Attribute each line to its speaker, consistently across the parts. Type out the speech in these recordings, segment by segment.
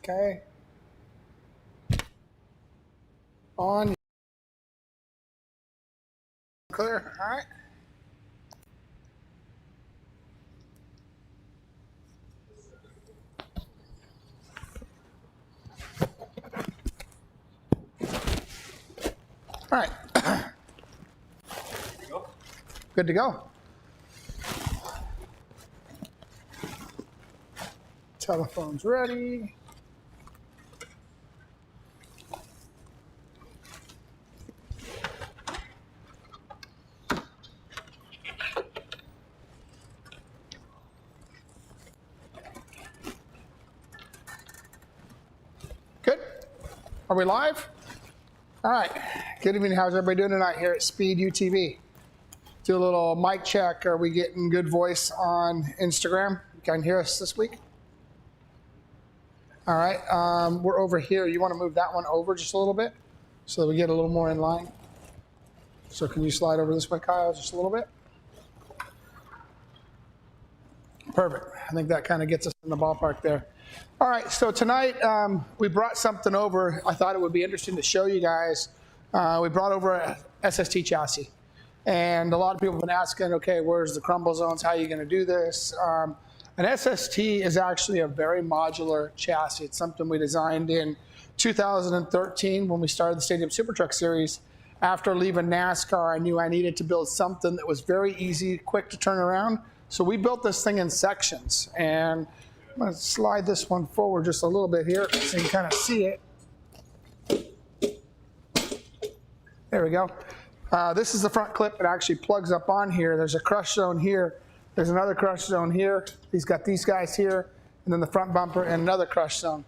Speaker 1: Okay. On. Clear. All right. All right. Good to go. Telephone's ready. Good. Are we live? All right. Good evening. How's everybody doing tonight here at Speed UTV? Do a little mic check. Are we getting good voice on Instagram? You can hear us this week? All right. We're over here. You want to move that one over just a little bit so that we get a little more in line? So can you slide over this way, Kyle, just a little bit? Perfect. I think that kind of gets us in the ballpark there. All right, so tonight we brought something over. I thought it would be interesting to show you guys. We brought over a SST chassis. And a lot of people have been asking, okay, where's the crumble zones? How are you going to do this? An SST is actually a very modular chassis. It's something we designed in 2013 when we started the Stadium Super Truck Series. After leaving NASCAR, I knew I needed to build something that was very easy, quick to turn around. So we built this thing in sections. And I'm going to slide this one forward just a little bit here so you can kind of see it. There we go. This is the front clip that actually plugs up on here. There's a crush zone here. There's another crush zone here. He's got these guys here, and then the front bumper and another crush zone.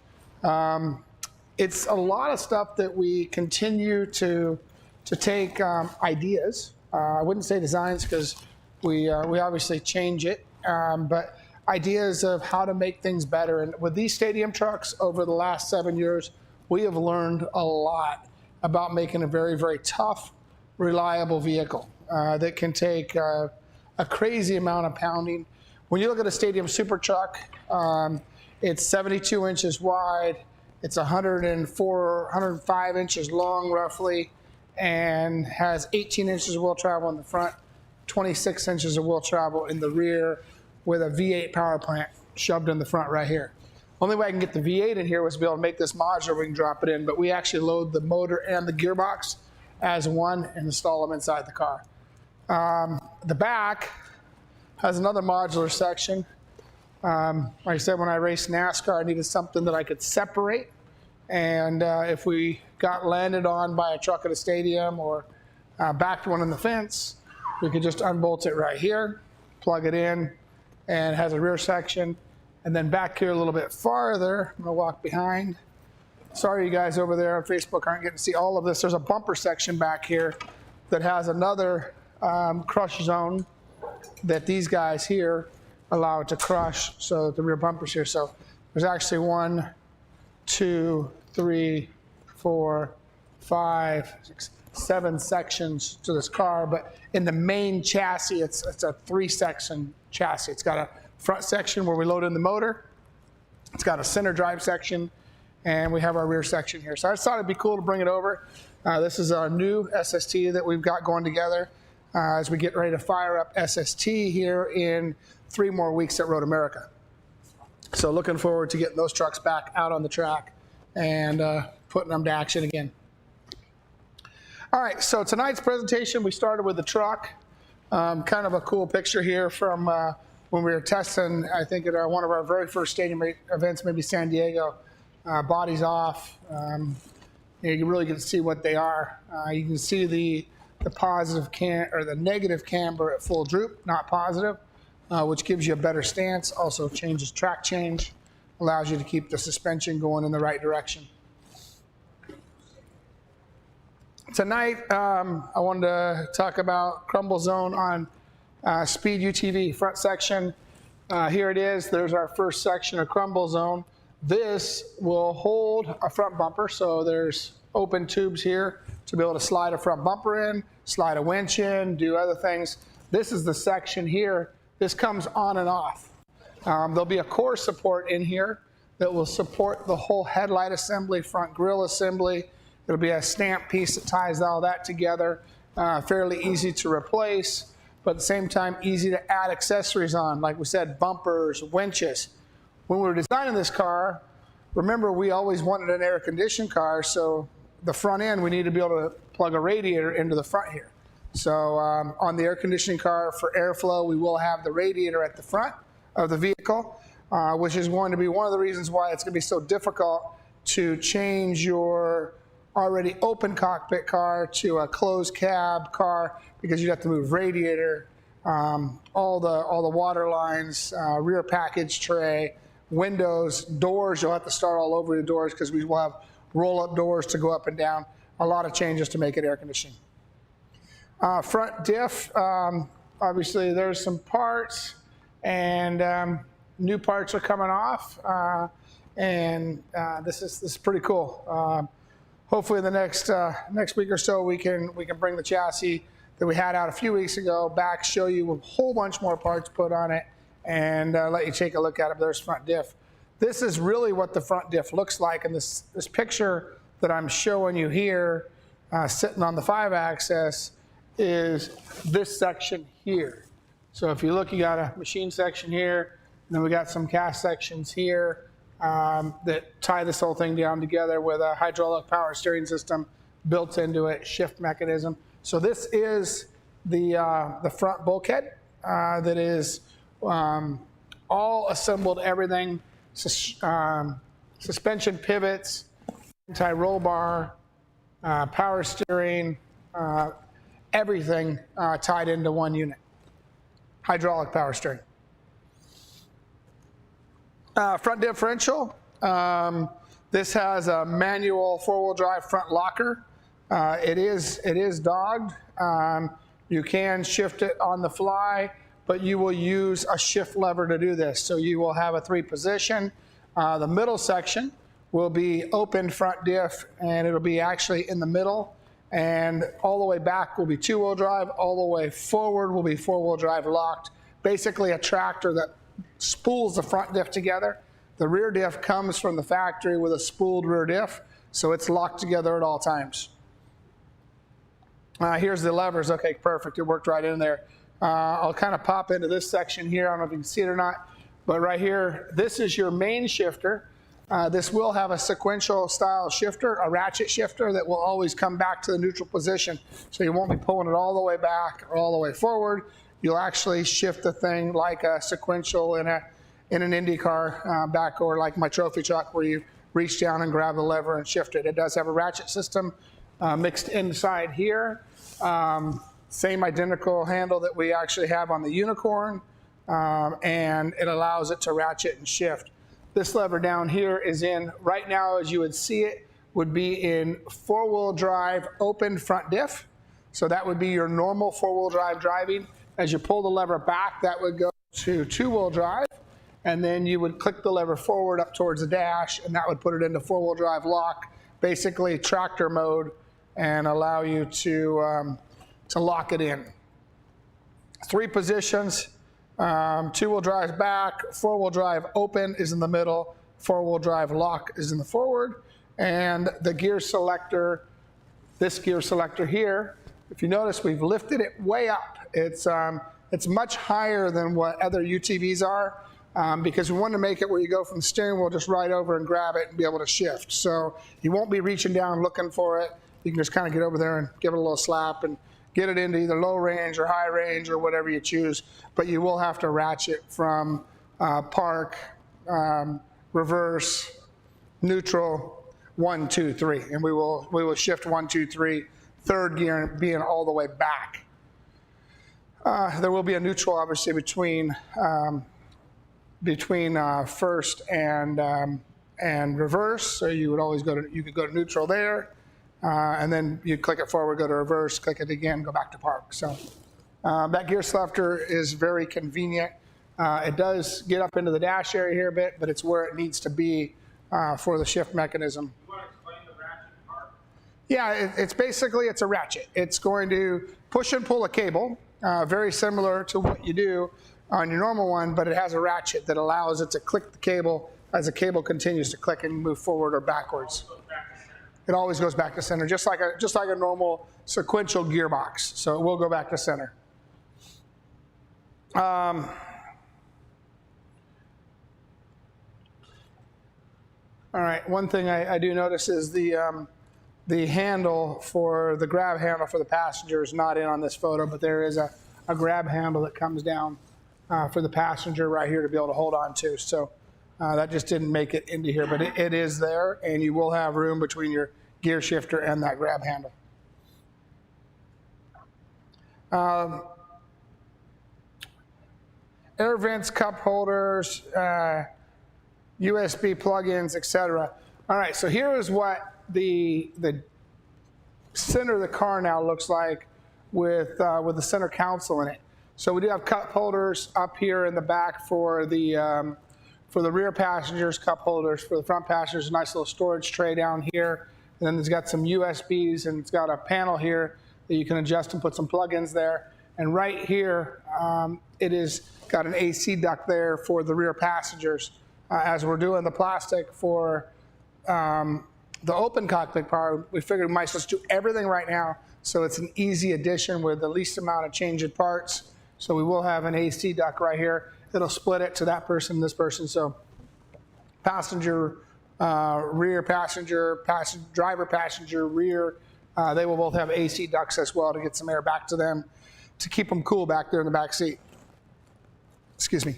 Speaker 1: It's a lot of stuff that we continue to take ideas. I wouldn't say designs because we obviously change it, but ideas of how to make things better. And with these stadium trucks over the last 7 years, we have learned a lot about making a very, very tough, reliable vehicle that can take a crazy amount of pounding. When you look at a stadium super truck, it's 72 inches wide, it's 105 inches long roughly, and has 18 inches of wheel travel in the front, 26 inches of wheel travel in the rear, with a V8 power plant shoved in the front right here. Only way I can get the V8 in here was to be able to make this modular. We can drop it in, but we actually load the motor and the gearbox as one and install them inside the car. The back has another modular section. Like I said, when I raced NASCAR, I needed something that I could separate. And if we got landed on by a truck at a stadium or backed one in the fence, we could just unbolt it right here, plug it in, and it has a rear section. And then back here a little bit farther, I'm gonna walk behind. Sorry you guys over there on Facebook aren't getting to see all of this. There's a bumper section back here that has another crush zone that these guys here allow it to crush, so the rear bumper's here. So there's actually 1, 2, 3, 4, 5, 6, 7 sections to this car, but in the main chassis, it's a 3-section chassis. It's got a front section where we load in the motor. It's got a center drive section, and we have our rear section here. So I just thought it'd be cool to bring it over. This is our new SST that we've got going together as we get ready to fire up SST here in 3 more weeks at Road America. So looking forward to getting those trucks back out on the track and putting them to action again. All right, so tonight's presentation, we started with the truck. Kind of a cool picture here from when we were testing, I think at one of our very first stadium events, maybe San Diego. Bodies off. You can really get to see what they are. You can see the positive or the negative camber at full droop, not positive, which gives you a better stance. Also changes track change, allows you to keep the suspension going in the right direction. Tonight, I wanted to talk about crumble zone on Speed UTV front section. Here it is. There's our first section of crumble zone. This will hold a front bumper, so there's open tubes here to be able to slide a front bumper in, slide a winch in, do other things. This is the section here. This comes on and off. There'll be a core support in here that will support the whole headlight assembly, front grille assembly. It'll be a stamp piece that ties all that together. Fairly easy to replace, but at the same time easy to add accessories on, like we said, bumpers, winches. When we were designing this car, remember we always wanted an air-conditioned car, so the front end we need to be able to plug a radiator into the front here. So on the air-conditioning car for airflow, we will have the radiator at the front of the vehicle, which is going to be one of the reasons why it's going to be so difficult to change your already open cockpit car to a closed cab car, because you'd have to move radiator, all the water lines, rear package tray, windows, doors. You'll have to start all over the doors because we will have roll-up doors to go up and down. A lot of changes to make it air conditioning. Front diff, obviously there's some parts, and new parts are coming off, and this is pretty cool. Hopefully in the next week or so we can bring the chassis that we had out a few weeks ago back, show you a whole bunch more parts put on it, and let you take a look at it. There's front diff. This is really what the front diff looks like, and this picture that I'm showing you here, sitting on the 5-axis, is this section here. So if you look, you got a machine section here, and then we got some cast sections here that tie this whole thing down together with a hydraulic power steering system built into it, shift mechanism. So this is the front bulkhead that is all assembled, everything, suspension pivots, anti-roll bar, power steering, everything tied into one unit. Hydraulic power steering. Front differential. This has a manual 4-wheel drive front locker. It is dogged. You can shift it on the fly, but you will use a shift lever to do this. So you will have a 3-position. The middle section will be open front diff, and it'll be actually in the middle. And all the way back will be 2-wheel drive. All the way forward will be 4-wheel drive locked. Basically a tractor that spools the front diff together. The rear diff comes from the factory with a spooled rear diff, so it's locked together at all times. Here's the levers. Okay, perfect. It worked right in there. I'll kind of pop into this section here. I don't know if you can see it or not, but right here, this is your main shifter. This will have a sequential style shifter, a ratchet shifter that will always come back to the neutral position. So you won't be pulling it all the way back or all the way forward. You'll actually shift the thing like a sequential in an Indy car back, or like my trophy truck where you reach down and grab the lever and shift it. It does have a ratchet system mixed inside here. Same identical handle that we actually have on the Unicorn, and it allows it to ratchet and shift. This lever down here is in, right now as you would see it, would be in 4-wheel drive open front diff. So that would be your normal 4-wheel drive driving. As you pull the lever back, that would go to 2-wheel drive, and then you would click the lever forward up towards the dash, and that would put it into 4-wheel drive lock, basically tractor mode, and allow you to lock it in. 3 positions. 2-wheel drive back, 4-wheel drive open is in the middle, 4-wheel drive lock is in the forward, and the gear selector, this gear selector here, if you notice, we've lifted it way up. It's much higher than what other UTVs are, because we want to make it where you go from the steering wheel just right over and grab it and be able to shift. So you won't be reaching down looking for it. You can just kind of get over there and give it a little slap and get it into either low range or high range or whatever you choose, but you will have to ratchet from park, reverse, neutral, 1, 2, 3, and we will shift 1, 2, 3, third gear being all the way back. There will be a neutral, obviously, between first and reverse, so you would always you could go to neutral there. And then you click it forward, go to reverse, click it again, go back to park. So that gear selector is very convenient. It does get up into the dash area here a bit, but it's where it needs to be for the shift mechanism.
Speaker 2: You want to explain the ratchet part?
Speaker 1: Yeah, it's a ratchet. It's going to push and pull a cable, very similar to what you do on your normal one, but it has a ratchet that allows it to click the cable as the cable continues to click and move forward or backwards. It always goes back to center, just like a normal sequential gearbox. So it will go back to center. All right, one thing I do notice is the handle for the grab handle for the passenger is not in on this photo, but there is a grab handle that comes down for the passenger right here to be able to hold on to. So that just didn't make it into here, but it is there, and you will have room between your gear shifter and that grab handle. Air vents, cup holders, USB plugins, etc. All right, so here is what the center of the car now looks like with the center console in it. So we do have cup holders up here in the back for the rear passengers, cup holders for the front passengers, a nice little storage tray down here. And then it's got some USBs, and it's got a panel here that you can adjust and put some plugins there. And right here, it is got an AC duct there for the rear passengers. As we're doing the plastic for the open cockpit part, we figured we might as well do everything right now, so it's an easy addition with the least amount of change in parts. So we will have an AC duct right here. It'll split it to that person, this person. So passenger, rear passenger, driver passenger, rear, they will both have AC ducts as well to get some air back to them to keep them cool back there in the back seat. Excuse me.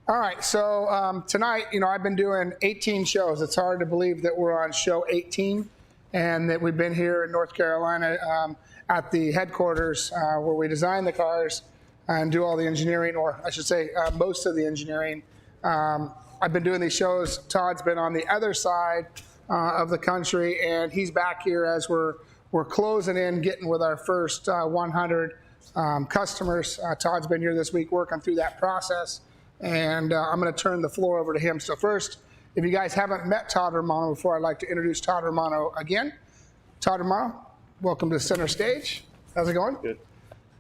Speaker 1: All right, so tonight, I've been doing 18 shows. It's hard to believe that we're on show 18 and that we've been here in North Carolina at the headquarters where we design the cars and do all the engineering, or I should say most of the engineering. I've been doing these shows. Todd's been on the other side of the country, and he's back here as we're closing in, getting with our first 100 customers. Todd's been here this week working through that process. And I'm going to turn the floor over to him. So first, if you guys haven't met Todd Romano before, I'd like to introduce Todd Romano again. Todd Romano, welcome to the center stage. How's it going?
Speaker 3: Good.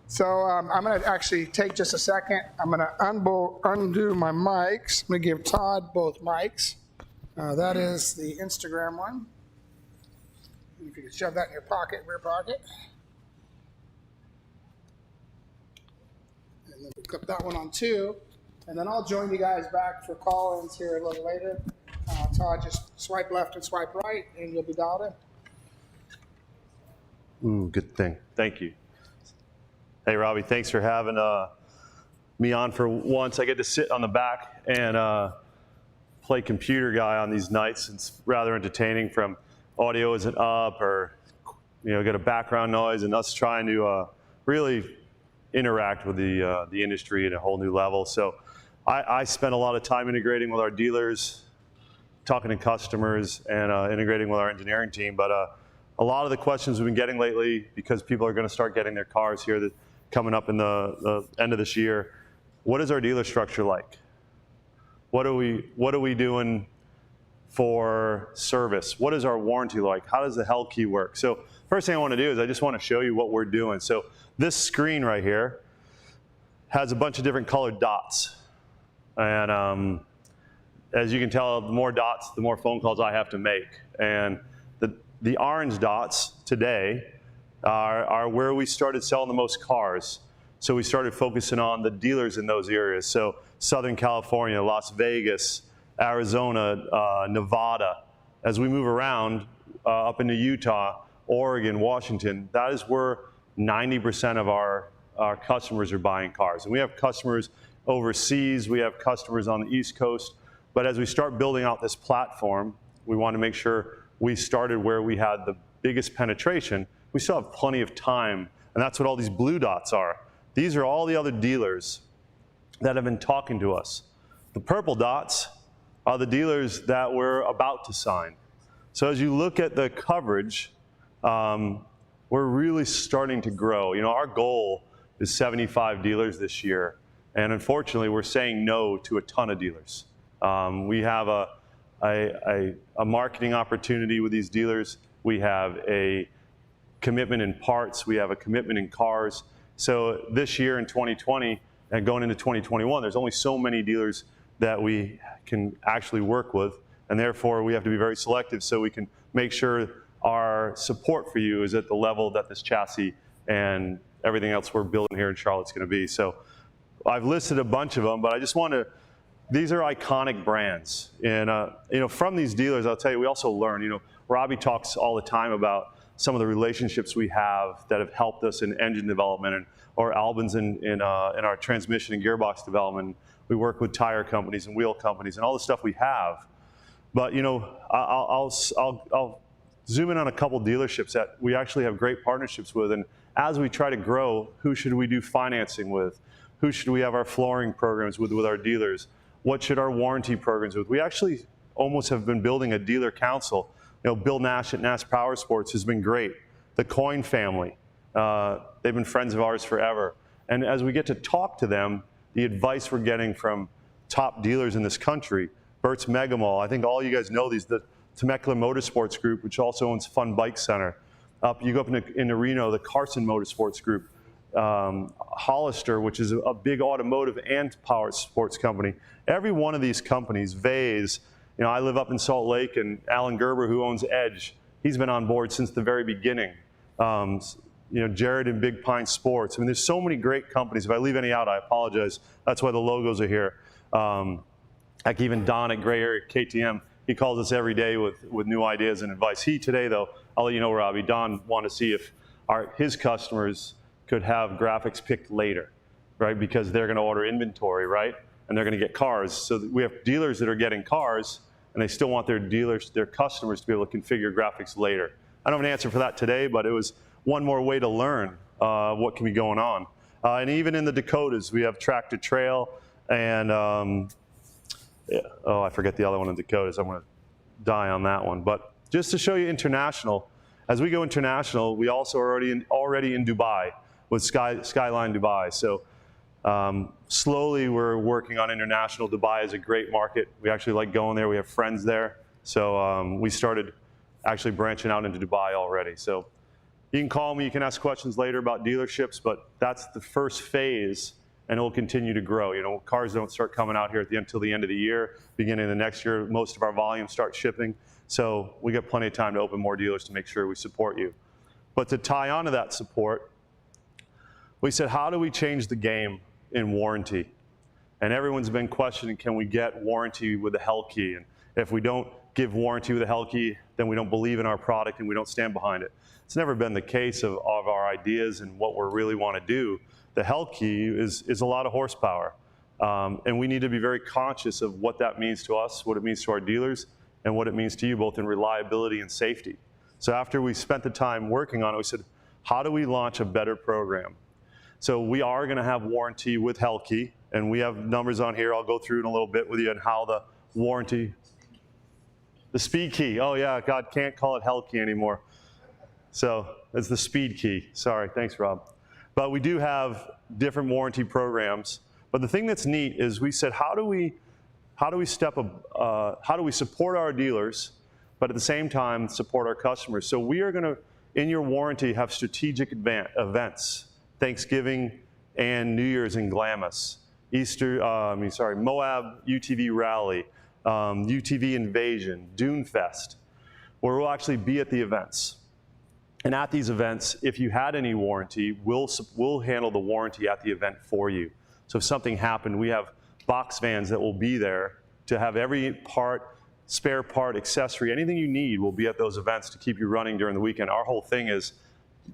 Speaker 1: So I'm going to actually take just a second. I'm going to undo my mics. I'm going to give Todd both mics. That is the Instagram one. If you could shove that in your pocket, rear pocket. And then we clip that one on too. And then I'll join you guys back for call-ins here a little later. Todd, just swipe left and swipe right, and you'll be dialed in.
Speaker 3: Ooh, good thing. Thank you. Hey, Robbie, thanks for having me on for once. I get to sit on the back and play computer guy on these nights. It's rather entertaining. From audio isn't up, or get a background noise, and us trying to really interact with the industry at a whole new level. So I spent a lot of time integrating with our dealers, talking to customers, and integrating with our engineering team. But a lot of the questions we've been getting lately, because people are going to start getting their cars here coming up in the end of this year, what is our dealer structure like? What are we doing for service? What is our warranty like? How does the Hell Key work? So first thing I want to do is I just want to show you what we're doing. So this screen right here has a bunch of different colored dots. And as you can tell, the more dots, the more phone calls I have to make. And the orange dots today are where we started selling the most cars. So we started focusing on the dealers in those areas. So Southern California, Las Vegas, Arizona, Nevada. As we move around up into Utah, Oregon, Washington, that is where 90% of our customers are buying cars. And we have customers overseas, we have customers on the East Coast. But as we start building out this platform, we want to make sure we started where we had the biggest penetration. We still have plenty of time, and that's what all these blue dots are. These are all the other dealers that have been talking to us. The purple dots are the dealers that we're about to sign. So as you look at the coverage, we're really starting to grow. Our goal is 75 dealers this year, and unfortunately, we're saying no to a ton of dealers. We have a marketing opportunity with these dealers. We have a commitment in parts. We have a commitment in cars. So this year in 2020, And going into 2021, there's only so many dealers that we can actually work with, and therefore we have to be very selective so we can make sure our support for you is at the level that this chassis and everything else we're building here in Charlotte is going to be. So I've listed a bunch of them, but I just want to, these are iconic brands. And from these dealers, I'll tell you, we also learn. Robbie talks all the time about some of the relationships we have that have helped us in engine development, or Albin's in our transmission and gearbox development. We work with tire companies and wheel companies and all the stuff we have. But I'll zoom in on a couple dealerships that we actually have great partnerships with. And as we try to grow, who should we do financing with? Who should we have our flooring programs with our dealers? What should our warranty programs with? We actually almost have been building a dealer council. Bill Nash at Nash Power Sports has been great. The Coyne family, they've been friends of ours forever. And as we get to talk to them, the advice we're getting from top dealers in this country, Bert's Mega Mall, I think all you guys know these, the Temecula Motorsports Group, which also owns Fun Bike Center. You go up into Reno, the Carson Motorsports Group, Hollister, which is a big automotive and power sports company. Every one of these companies, Vase, I live up in Salt Lake, and Alan Gerber, who owns Edge, he's been on board since the very beginning. Jared in Big Pine Sports. There's so many great companies. If I leave any out, I apologize. That's why the logos are here. Like even Don at Gray Area KTM, he calls us every day with new ideas and advice. Today though, I'll let you know, Robbie, Don wanted to see if his customers could have graphics picked later, right? Because they're going to order inventory, right? And they're going to get cars. So we have dealers that are getting cars, and they still want their customers to be able to configure graphics later. I don't have an answer for that today, but it was one more way to learn what can be going on. And even in the Dakotas, we have Tractor Trail and, I forget the other one in Dakotas. I'm going to die on that one. But just to show you international, as we go international, we also are already in Dubai with Skyline Dubai. So slowly we're working on international. Dubai is a great market. We actually like going there. We have friends there. So we started actually branching out into Dubai already. So you can call me, you can ask questions later about dealerships, but that's the first phase, and it will continue to grow. Cars don't start coming out here until the end of the year. Beginning of the next year, most of our volume starts shipping. So we get plenty of time to open more dealers to make sure we support you. But to tie onto that support, we said, how do we change the game in warranty? And everyone's been questioning, can we get warranty with a Hell Key? And if we don't give warranty with a Hell Key, then we don't believe in our product and we don't stand behind it. It's never been the case of our ideas and what we really want to do. The Hell Key is a lot of horsepower. And we need to be very conscious of what that means to us, what it means to our dealers, and what it means to you, both in reliability and safety. So after we spent the time working on it, we said, how do we launch a better program? So we are going to have warranty with Hell Key, and we have numbers on here. I'll go through in a little bit with you on how the warranty, the speed key. Oh yeah, God, can't call it Hell Key anymore. So it's the speed key. Sorry, thanks, Rob. But we do have different warranty programs. But the thing that's neat is we said, how do we support our dealers, but at the same time support our customers? So we are going to, in your warranty, have strategic events. Thanksgiving and New Year's in Glamis, Moab UTV Rally, UTV Invasion, Dune Fest, where we'll actually be at the events. And at these events, if you had any warranty, we'll handle the warranty at the event for you. So if something happened, we have box vans that will be there to have every part, spare part, accessory, anything you need will be at those events to keep you running during the weekend. Our whole thing is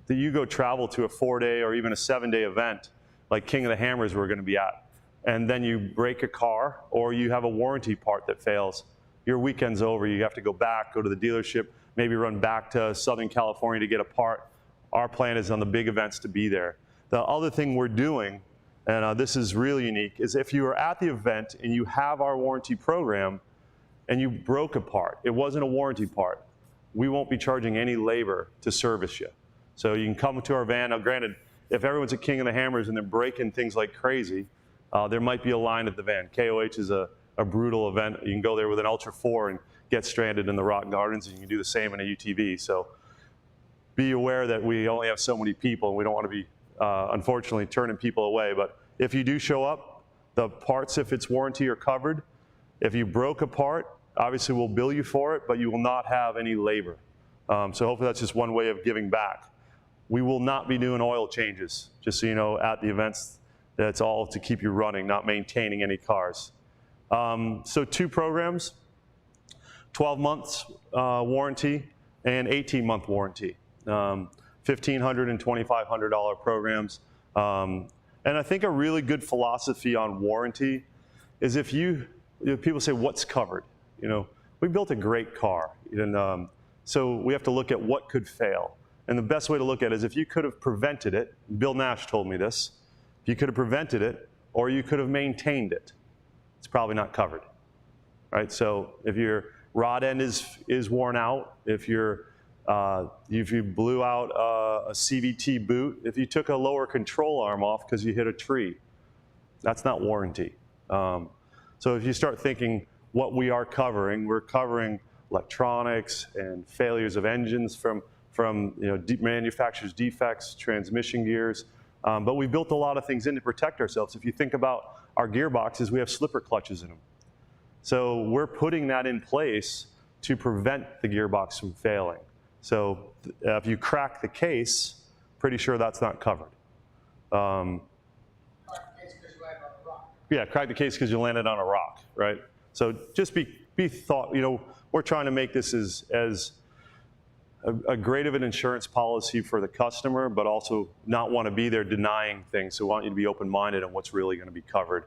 Speaker 3: that you go travel to a 4-day or even a 7-day event like King of the Hammers we're going to be at, and then you break a car or you have a warranty part that fails, your weekend's over. You have to go back, go to the dealership, maybe run back to Southern California to get a part. Our plan is on the big events to be there. The other thing we're doing, and this is really unique, is if you are at the event and you have our warranty program and you broke a part, it wasn't a warranty part, we won't be charging any labor to service you. So you can come to our van. Now granted, if everyone's a King of the Hammers and they're breaking things like crazy, there might be a line at the van. KOH is a brutal event. You can go there with an Ultra 4 and get stranded in the rock gardens, and you can do the same in a UTV. So be aware that we only have so many people, and we don't want to be, unfortunately, turning people away. But if you do show up, the parts, if it's warranty, are covered. If you broke a part, obviously we'll bill you for it, but you will not have any labor. So hopefully that's just one way of giving back. We will not be doing oil changes, just so you know, at the events. That's all to keep you running, not maintaining any cars. So 2 programs, 12 months warranty and 18-month warranty. $1,500 and $2,500 programs. And I think a really good philosophy on warranty is if people say, what's covered? We built a great car. And so we have to look at what could fail. And the best way to look at it is if you could have prevented it, Bill Nash told me this, if you could have prevented it or you could have maintained it, it's probably not covered, right? So if your rod end is worn out, if you blew out a CVT boot, if you took a lower control arm off because you hit a tree, that's not warranty. So if you start thinking what we are covering, we're covering electronics and failures of engines from manufacturer's defects, transmission gears, but we built a lot of things in to protect ourselves. If you think about our gearboxes, we have slipper clutches in them. So we're putting that in place to prevent the gearbox from failing. So if you crack the case, pretty sure that's not covered. Yeah, crack the case because you landed on a rock, right? So just be thought. We're trying to make this as a great of an insurance policy for the customer, but also not want to be there denying things. So we want you to be open-minded on what's really going to be covered.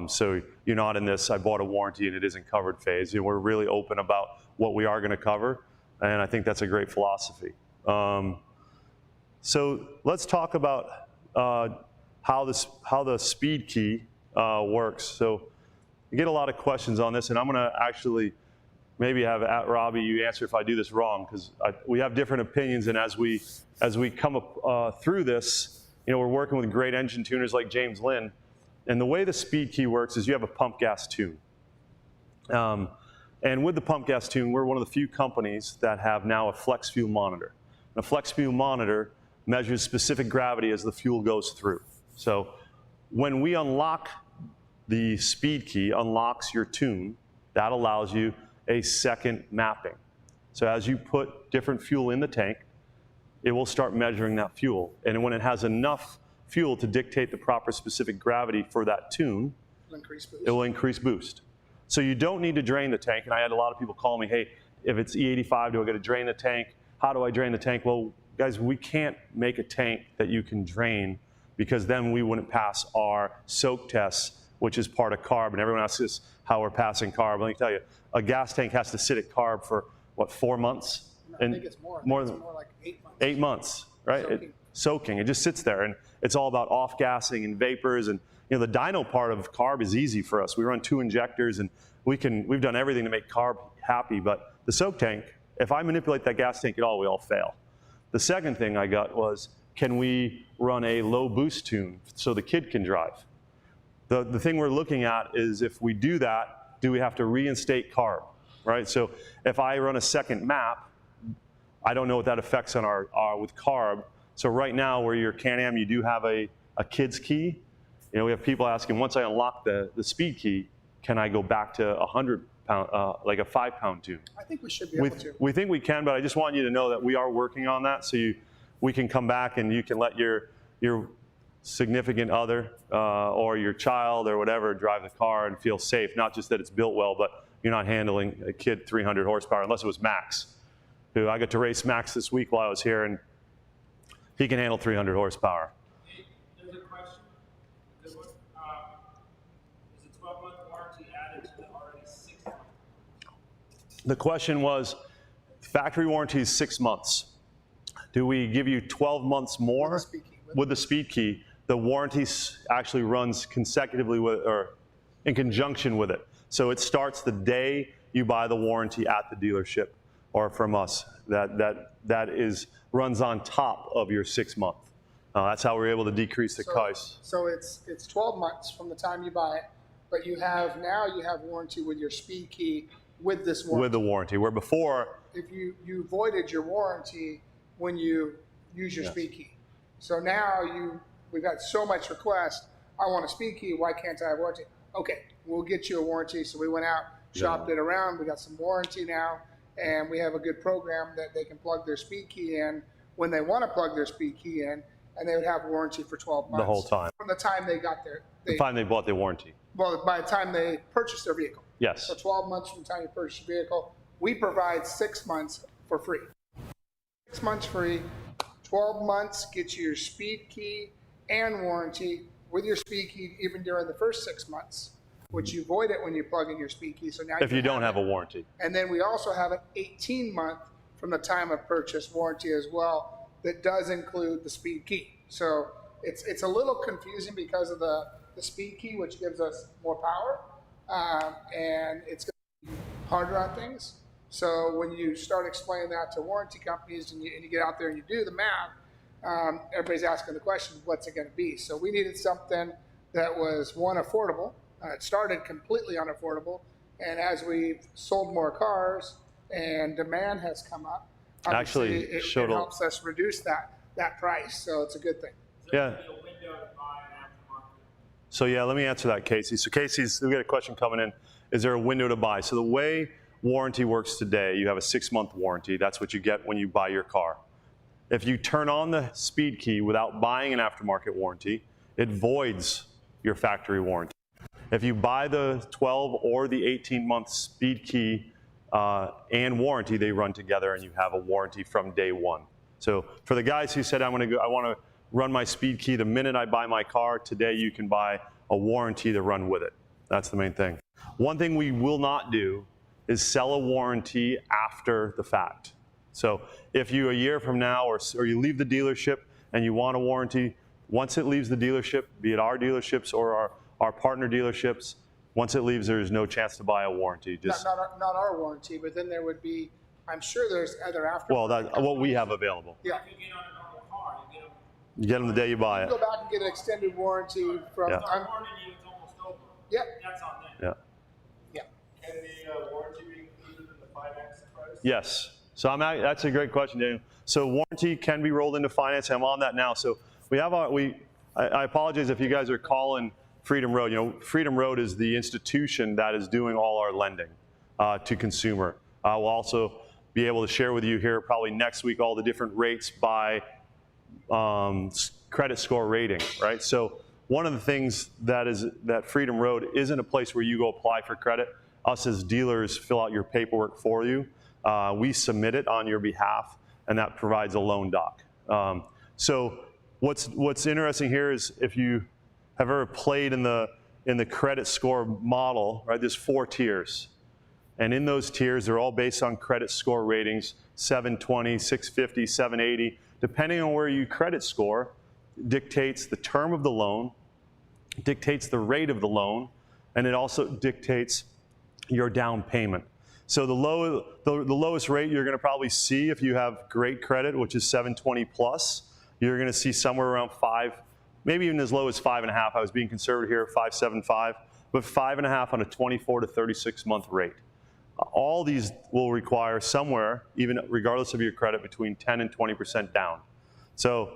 Speaker 3: So you're not in this, I bought a warranty and it isn't covered phase. We're really open about what we are going to cover, and I think that's a great philosophy. So let's talk about how the speed key works. So you get a lot of questions on this, and I'm going to actually maybe have Robbie, you answer if I do this wrong, because we have different opinions, and as we come up through this, we're working with great engine tuners like James Lynn, and the way the speed key works is you have a pump gas tune. And with the pump gas tune, we're one of the few companies that have now a flex fuel monitor. And a flex fuel monitor measures specific gravity as the fuel goes through. So when we unlock the speed key, unlocks your tune, that allows you a second mapping. So as you put different fuel in the tank, it will start measuring that fuel. And when it has enough fuel to dictate the proper specific gravity for that tune, it will increase boost. So you don't need to drain the tank. And I had a lot of people call me, hey, if it's E85, do I got to drain the tank? How do I drain the tank? Well, guys, we can't make a tank that you can drain, because then we wouldn't pass our soak tests, which is part of CARB. And everyone asks us how we're passing CARB. Let me tell you, a gas tank has to sit at CARB for, what, 4 months?
Speaker 1: I think it's more.
Speaker 3: More
Speaker 1: it's
Speaker 3: than
Speaker 1: more like 8 months.
Speaker 3: 8 months, right? Soaking. It just sits there, and it's all about off-gassing and vapors. And the dyno part of CARB is easy for us. We run 2 injectors, and we've done everything to make CARB happy. But the soak tank, if I manipulate that gas tank at all, we all fail. The second thing I got was, can we run a low boost tune so the kid can drive? The thing we're looking at is, if we do that, do we have to reinstate CARB, right? So if I run a second map, I don't know what that affects on our with CARB. So right now, where your Can-Am, you do have a kid's key. We have people asking, once I unlock the speed key, can I go back to 100-pound, like a 5-pound tune?
Speaker 1: I think we should be able to.
Speaker 3: We think we can, but I just want you to know that we are working on that. So we can come back and you can let your significant other or your child or whatever drive the car and feel safe. Not just that it's built well, but you're not handling a kid 300 horsepower, unless it was Max, who I got to race Max this week while I was here, and he can handle 300 horsepower.
Speaker 2: There's a question. Good one. Is a 12-month warranty added to the already 6-month?
Speaker 3: The question was, factory warranty is 6 months. Do we give you 12 months more? With the speed key, the warranty actually runs consecutively with, or in conjunction with it. So it starts the day you buy the warranty at the dealership or from us. That runs on top of your 6 month. That's how we're able to decrease the price.
Speaker 1: So it's 12 months from the time you buy it, but you have warranty with your speed key with this warranty.
Speaker 3: With the warranty, where before,
Speaker 1: if you voided your warranty when you use your speed key. So now we've got so much request I want a speed key. Why can't I have warranty? Okay, we'll get you a warranty. So we went out, shopped it around. We got some warranty now, and we have a good program that they can plug their speed key in when they want to plug their speed key in, and they would have warranty for 12 months.
Speaker 3: The whole time.
Speaker 1: From the time they got their,
Speaker 3: The time they bought their warranty.
Speaker 1: well, by the time they purchased their vehicle.
Speaker 3: Yes.
Speaker 1: So 12 months from the time you purchase your vehicle. We provide 6 months for free. 6 months free, 12 months gets you your speed key and warranty with your speed key even during the first 6 months, which you void it when you plug in your speed key. So now
Speaker 3: If you don't have a warranty.
Speaker 1: And then we also have an 18-month from the time of purchase warranty as well that does include the speed key. So it's a little confusing because of the speed key, which gives us more power, and it's going to be harder on things. So when you start explaining that to warranty companies and you get out there and you do the math, everybody's asking the question, what's it going to be? So we needed something that was, one, affordable. It started completely unaffordable, and as we've sold more cars and demand has come up,
Speaker 3: Actually,
Speaker 1: it helps us reduce that price. So it's a good thing.
Speaker 3: Yeah.
Speaker 2: A window to buy an aftermarket.
Speaker 3: So yeah, let me answer that, Casey. So Casey's, we got a question coming in. Is there a window to buy? So the way warranty works today, you have a 6-month warranty. That's what you get when you buy your car. If you turn on the speed key without buying an aftermarket warranty, it voids your factory warranty. If you buy the 12 or the 18-month speed key and warranty, they run together and you have a warranty from day one. So for the guys who said, I want to run my speed key the minute I buy my car, today you can buy a warranty to run with it. That's the main thing. One thing we will not do is sell a warranty after the fact. So if you, a year from now, or you leave the dealership and you want a warranty, once it leaves the dealership, be it our dealerships or our partner dealerships, once it leaves, there is no chance to buy a warranty.
Speaker 1: Not our warranty, but then there would be, I'm sure there's other aftermarket.
Speaker 3: Well, that's what we have available.
Speaker 1: Yeah.
Speaker 2: If you get on a normal car, you get them.
Speaker 3: You get them the day you buy
Speaker 1: You
Speaker 3: it.
Speaker 1: go back and get an extended warranty from.
Speaker 3: Yeah.
Speaker 2: Start warning you, it's almost over.
Speaker 1: Yep.
Speaker 2: That's on them.
Speaker 3: Yeah.
Speaker 2: Can the warranty be included in the finance price?
Speaker 3: Yes. So that's a great question, Daniel. So warranty can be rolled into finance. I'm on that now. So we have I apologize if you guys are calling Freedom Road. You know, Freedom Road is the institution that is doing all our lending to consumer. We'll also be able to share with you here probably next week all the different rates by credit score rating, right? So one of the things that Freedom Road isn't a place where you go apply for credit. Us as dealers fill out your paperwork for you. We submit it on your behalf, and that provides a loan doc. So what's interesting here is if you have ever played in the credit score model, right? There's 4 tiers. And in those tiers, they're all based on credit score ratings, 720, 650, 780. Depending on where you credit score, dictates the term of the loan, dictates the rate of the loan, and it also dictates your down payment. So the lowest rate you're going to probably see if you have great credit, which is 720 plus, you're going to see somewhere around 5, maybe even as low as 5.5. I was being conservative here, 5.75, but 5.5 on a 24 to 36 month rate. All these will require somewhere, even regardless of your credit, between 10 and 20% down. So,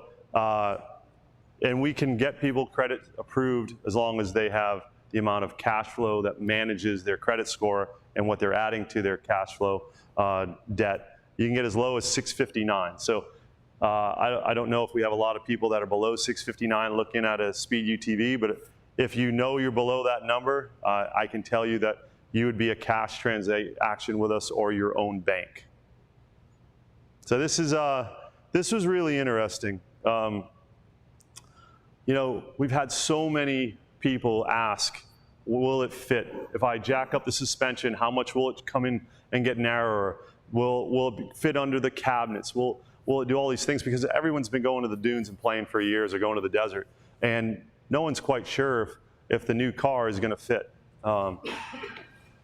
Speaker 3: and we can get people credit approved as long as they have the amount of cash flow that manages their credit score and what they're adding to their cash flow debt. You can get as low as 659. So I don't know if we have a lot of people that are below 659 looking at a speed UTV, but if you know you're below that number, I can tell you that you would be a cash transaction with us or your own bank. So this was really interesting. You know, we've had so many people ask, will it fit? If I jack up the suspension, how much will it come in and get narrower? Will it fit under the cabinets? Will it do all these things? Because everyone's been going to the dunes and playing for years or going to the desert, and no one's quite sure if the new car is going to fit.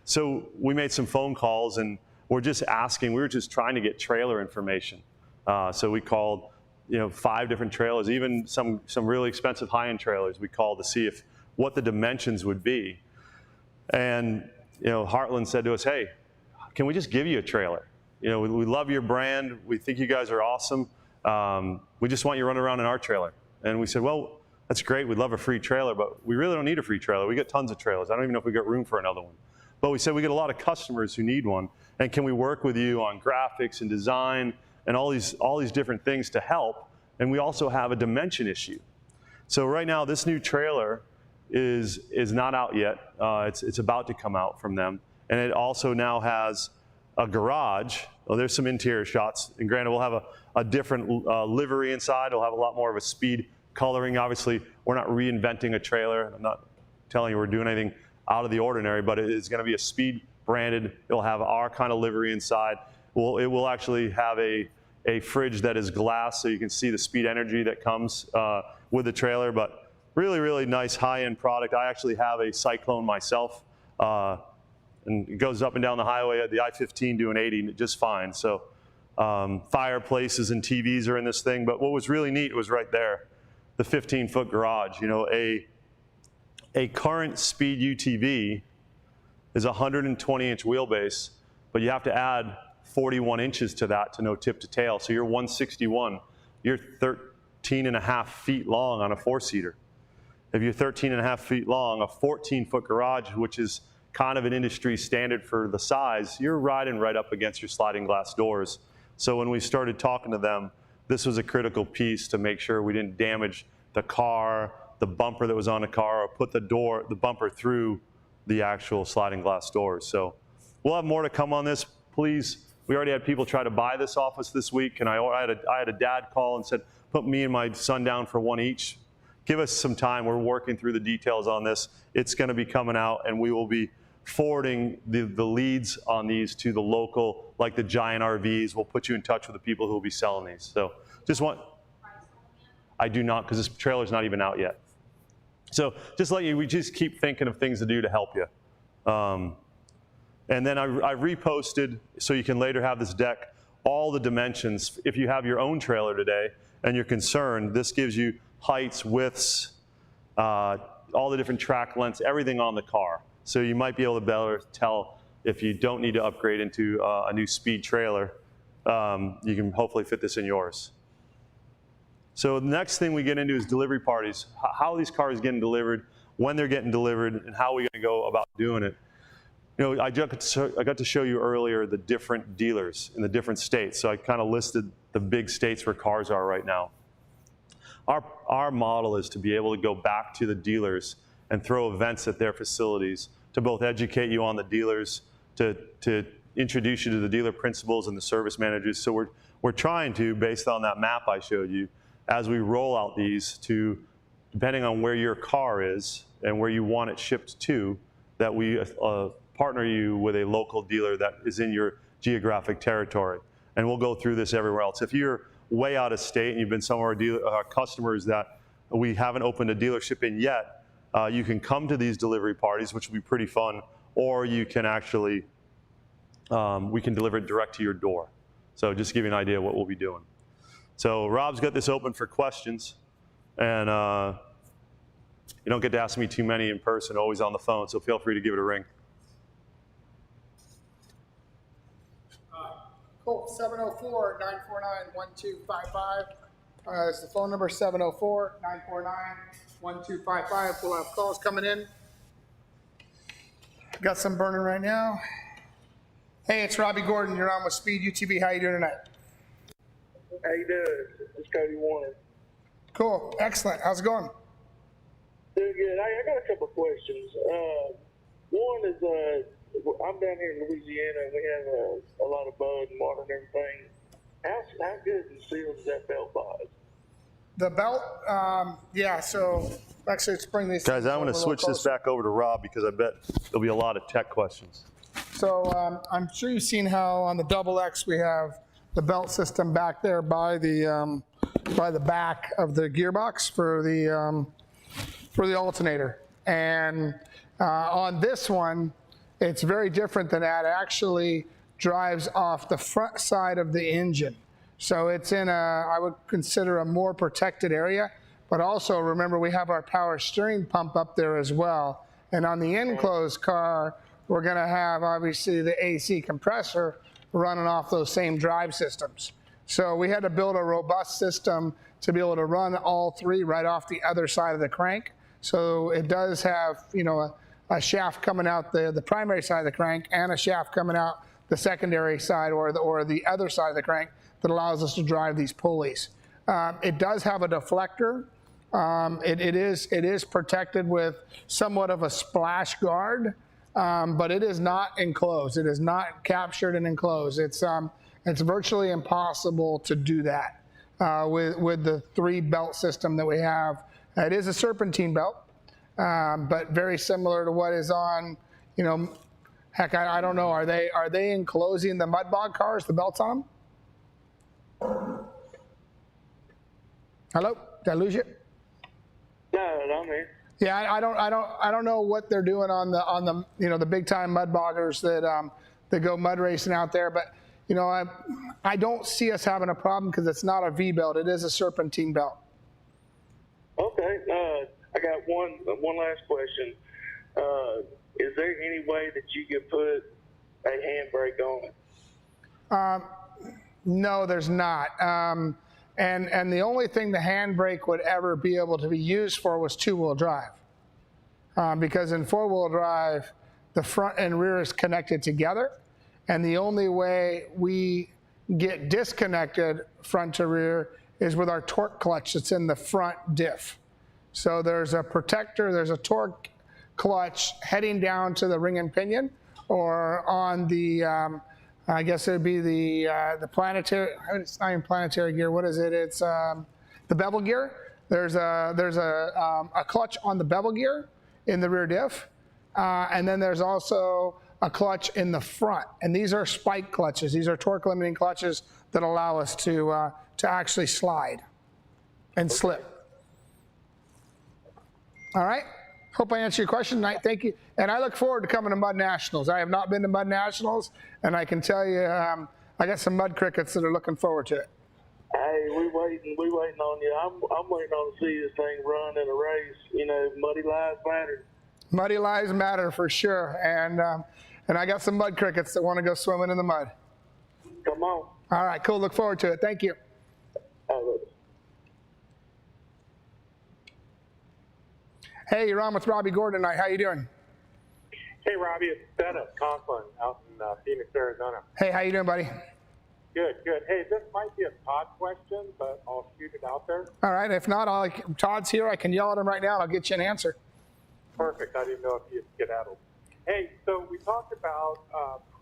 Speaker 3: So we made some phone calls, and we're just asking. We were just trying to get trailer information. So we called, 5 different trailers, even some really expensive high-end trailers. We called to see what the dimensions would be. And Heartland said to us, "Hey, can we just give you a trailer? We love your brand. We think you guys are awesome. We just want you running around in our trailer." And we said, "Well, that's great. We'd love a free trailer, but we really don't need a free trailer. We get tons of trailers. I don't even know if we got room for another one. But we said we get a lot of customers who need one, and can we work with you on graphics and design and all these different things to help? And we also have a dimension issue. So right now, this new trailer is not out yet. It's about to come out from them, and it also now has a garage. Well, there's some interior shots, and granted, we'll have a different livery inside. It'll have a lot more of a speed coloring. Obviously, we're not reinventing a trailer. I'm not telling you we're doing anything out of the ordinary, but it is going to be a speed branded. It'll have our kind of livery inside. It will actually have a fridge that is glass, so you can see the speed energy that comes with the trailer. But really, really nice high-end product. I actually have a Cyclone myself, and it goes up and down the highway at the I-15 doing 80 just fine. So fireplaces and TVs are in this thing. But what was really neat was right there, the 15-foot garage. You know, a current speed UTV is a 120-inch wheelbase, but you have to add 41 inches to that to no tip to tail. So you're 161. You're 13 and a half feet long on a four-seater. If you're 13 and a half feet long, a 14-foot garage, which is kind of an industry standard for the size, you're riding right up against your sliding glass doors. So when we started talking to them, this was a critical piece to make sure we didn't damage the car, the bumper that was on the car, or put the bumper through the actual sliding glass doors. So we'll have more to come on this. Please, we already had people try to buy this off us this week, and I had a dad call and said, put me and my son down for one each. Give us some time. We're working through the details on this. It's going to be coming out, and we will be forwarding the leads on these to the local, like the Giant RVs. We'll put you in touch with the people who will be selling these. So I do not, because this trailer's not even out yet. So just we just keep thinking of things to do to help you. And then I reposted, so you can later have this deck, all the dimensions. If you have your own trailer today and you're concerned, this gives you heights, widths, all the different track lengths, everything on the car. So you might be able to better tell if you don't need to upgrade into a new speed trailer. You can hopefully fit this in yours. So the next thing we get into is delivery parties. How are these cars getting delivered, when they're getting delivered, and how are we going to go about doing it. You know, I got to show you earlier the different dealers in the different states. So I kind of listed the big states where cars are right now. Our model is to be able to go back to the dealers and throw events at their facilities to both educate you on the dealers, to introduce you to the dealer principals and the service managers. So we're trying to, based on that map I showed you, as we roll out these, to, depending on where your car is and where you want it shipped to, that we partner you with a local dealer that is in your geographic territory. And we'll go through this everywhere else. If you're way out of state and you've been some of our customers that we haven't opened a dealership in yet, you can come to these delivery parties, which will be pretty fun, or you can actually, we can deliver it direct to your door. So just to give you an idea of what we'll be doing. So Rob's got this open for questions, and you don't get to ask me too many in person, always on the phone, so feel free to give it a ring.
Speaker 1: Cool. 704-949-1255 is the phone number. 704-949-1255. We'll have calls coming in. Got some burning right now. Hey, it's Robbie Gordon. You're on with Speed UTV. How you doing tonight?
Speaker 4: How you doing? It's Cody Warner.
Speaker 1: Cool. Excellent. How's it going?
Speaker 4: Doing good. I got a couple of questions. One is, I'm down here in Louisiana, and we have a lot of bud and water and everything. How good and sealed is that belt box?
Speaker 1: The belt, yeah, so actually let's bring these.
Speaker 3: Guys, I'm going to switch this back over to Rob because I bet there'll be a lot of tech questions.
Speaker 1: So I'm sure you've seen how on the Double X we have the belt system back there by the back of the gearbox for the alternator. And on this one, it's very different than that. It actually drives off the front side of the engine. So it's in I would consider a more protected area, but also remember we have our power steering pump up there as well. And on the enclosed car, we're gonna have obviously the AC compressor running off those same drive systems. So we had to build a robust system to be able to run all three right off the other side of the crank. So it does have, a shaft coming out the primary side of the crank and a shaft coming out the secondary side or the other side of the crank that allows us to drive these pulleys. It does have a deflector. It is protected with somewhat of a splash guard, but it is not enclosed. It is not captured and enclosed. It's virtually impossible to do that with the 3 belt system that we have. It is a serpentine belt, but very similar to what is on, heck, I don't know. Are they enclosing the mud bog cars, the belts on them? Hello, did I lose you?
Speaker 4: No, I'm here.
Speaker 1: Yeah, I don't know what they're doing on the the big time mud boggers that go mud racing out there, but I don't see us having a problem because it's not a V belt. It is a serpentine belt.
Speaker 4: Okay. I got one last question. Is there any way that you could put a handbrake on it?
Speaker 1: No, there's not. And the only thing the handbrake would ever be able to be used for was 2-wheel drive. Because in 4-wheel drive, the front and rear is connected together. And the only way we get disconnected front to rear is with our torque clutch that's in the front diff. So there's a protector, there's a torque clutch heading down to the ring and pinion, or on the, I guess it would be the planetary, it's not even planetary gear, what is it? It's the bevel gear. There's a clutch on the bevel gear in the rear diff. And then there's also a clutch in the front. And these are spike clutches. These are torque limiting clutches that allow us to actually slide and slip. All right. Hope I answered your question tonight. Thank you. And I look forward to coming to Mud Nationals. I have not been to Mud Nationals, and I can tell you I got some mud crickets that are looking forward to it.
Speaker 4: Hey, we waiting on you. I'm waiting on to see this thing run in a race. Muddy lives matter.
Speaker 1: Muddy lives matter for sure. And I got some mud crickets that want to go swimming in the mud.
Speaker 4: Come on.
Speaker 1: All right, cool. Look forward to it. Thank you. Hey, you're on with Robbie Gordon tonight. How you doing?
Speaker 5: Hey, Robbie, it's Dennis Conklin out in Phoenix, Arizona.
Speaker 1: Hey, how you doing, buddy?
Speaker 5: Good, good. Hey, this might be a Todd question, but I'll shoot it out there.
Speaker 1: All right. If not, Todd's here. I can yell at him right now, and I'll get you an answer.
Speaker 5: Perfect. I didn't know if you'd skedaddled. Hey, so we talked about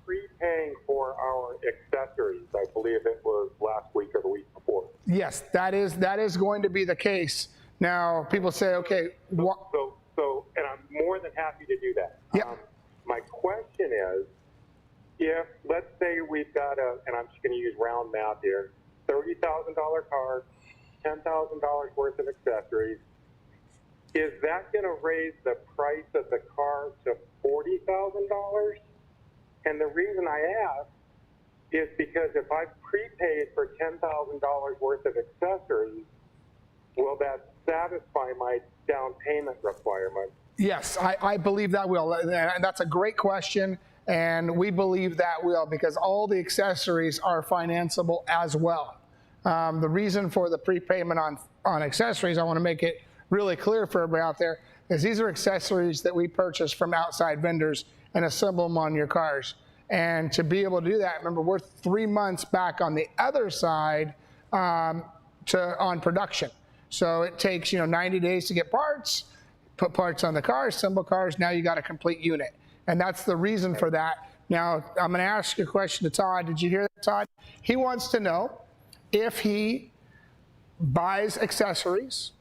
Speaker 5: prepaying for our accessories. I believe it was last week or the week before.
Speaker 1: Yes, that is going to be the case. Now, people say, okay,
Speaker 5: So, and I'm more than happy to do that.
Speaker 1: Yep.
Speaker 5: My question is, if, let's say we've got and I'm just going to use round math here, $30,000 car, $10,000 worth of accessories, is that going to raise the price of the car to $40,000? And the reason I ask is because if I prepaid for $10,000 worth of accessories, will that satisfy my down payment requirement?
Speaker 1: Yes, I believe that will. And that's a great question. And we believe that will, because all the accessories are financeable as well. The reason for the prepayment on accessories, I want to make it really clear for everybody out there, is these are accessories that we purchase from outside vendors and assemble them on your cars. And to be able to do that, remember, we're 3 months back on the other side on production. So it takes 90 days to get parts, put parts on the car, assemble cars. Now you got a complete unit, and that's the reason for that. Now I'm going to ask a question to Todd. Did you hear that, Todd? He wants to know if he buys accessories,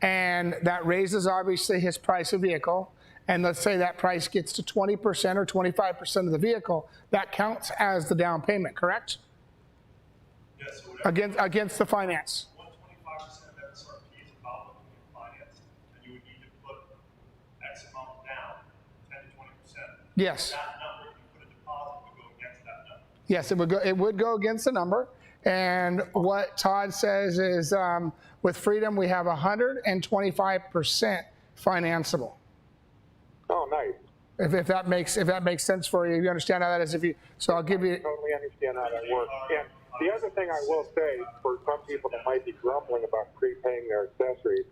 Speaker 1: and that raises obviously his price of vehicle. And let's say that price gets to 20% or 25% of the vehicle, that counts as the down payment, correct?
Speaker 2: Yes. So
Speaker 1: Against the finance.
Speaker 2: 125% of MSRP is about what you can finance, and you would need to put X amount down, 10 to 20%.
Speaker 1: Yes.
Speaker 2: That number, if you put a deposit, would go against that number.
Speaker 1: Yes, it would go against the number. And what Todd says is with Freedom, we have 125% financeable.
Speaker 5: Oh, nice.
Speaker 1: If that makes sense for you. You understand how that is? So I'll give you.
Speaker 5: I totally understand how that works. And the other thing I will say, for some people that might be grumbling about prepaying their accessories,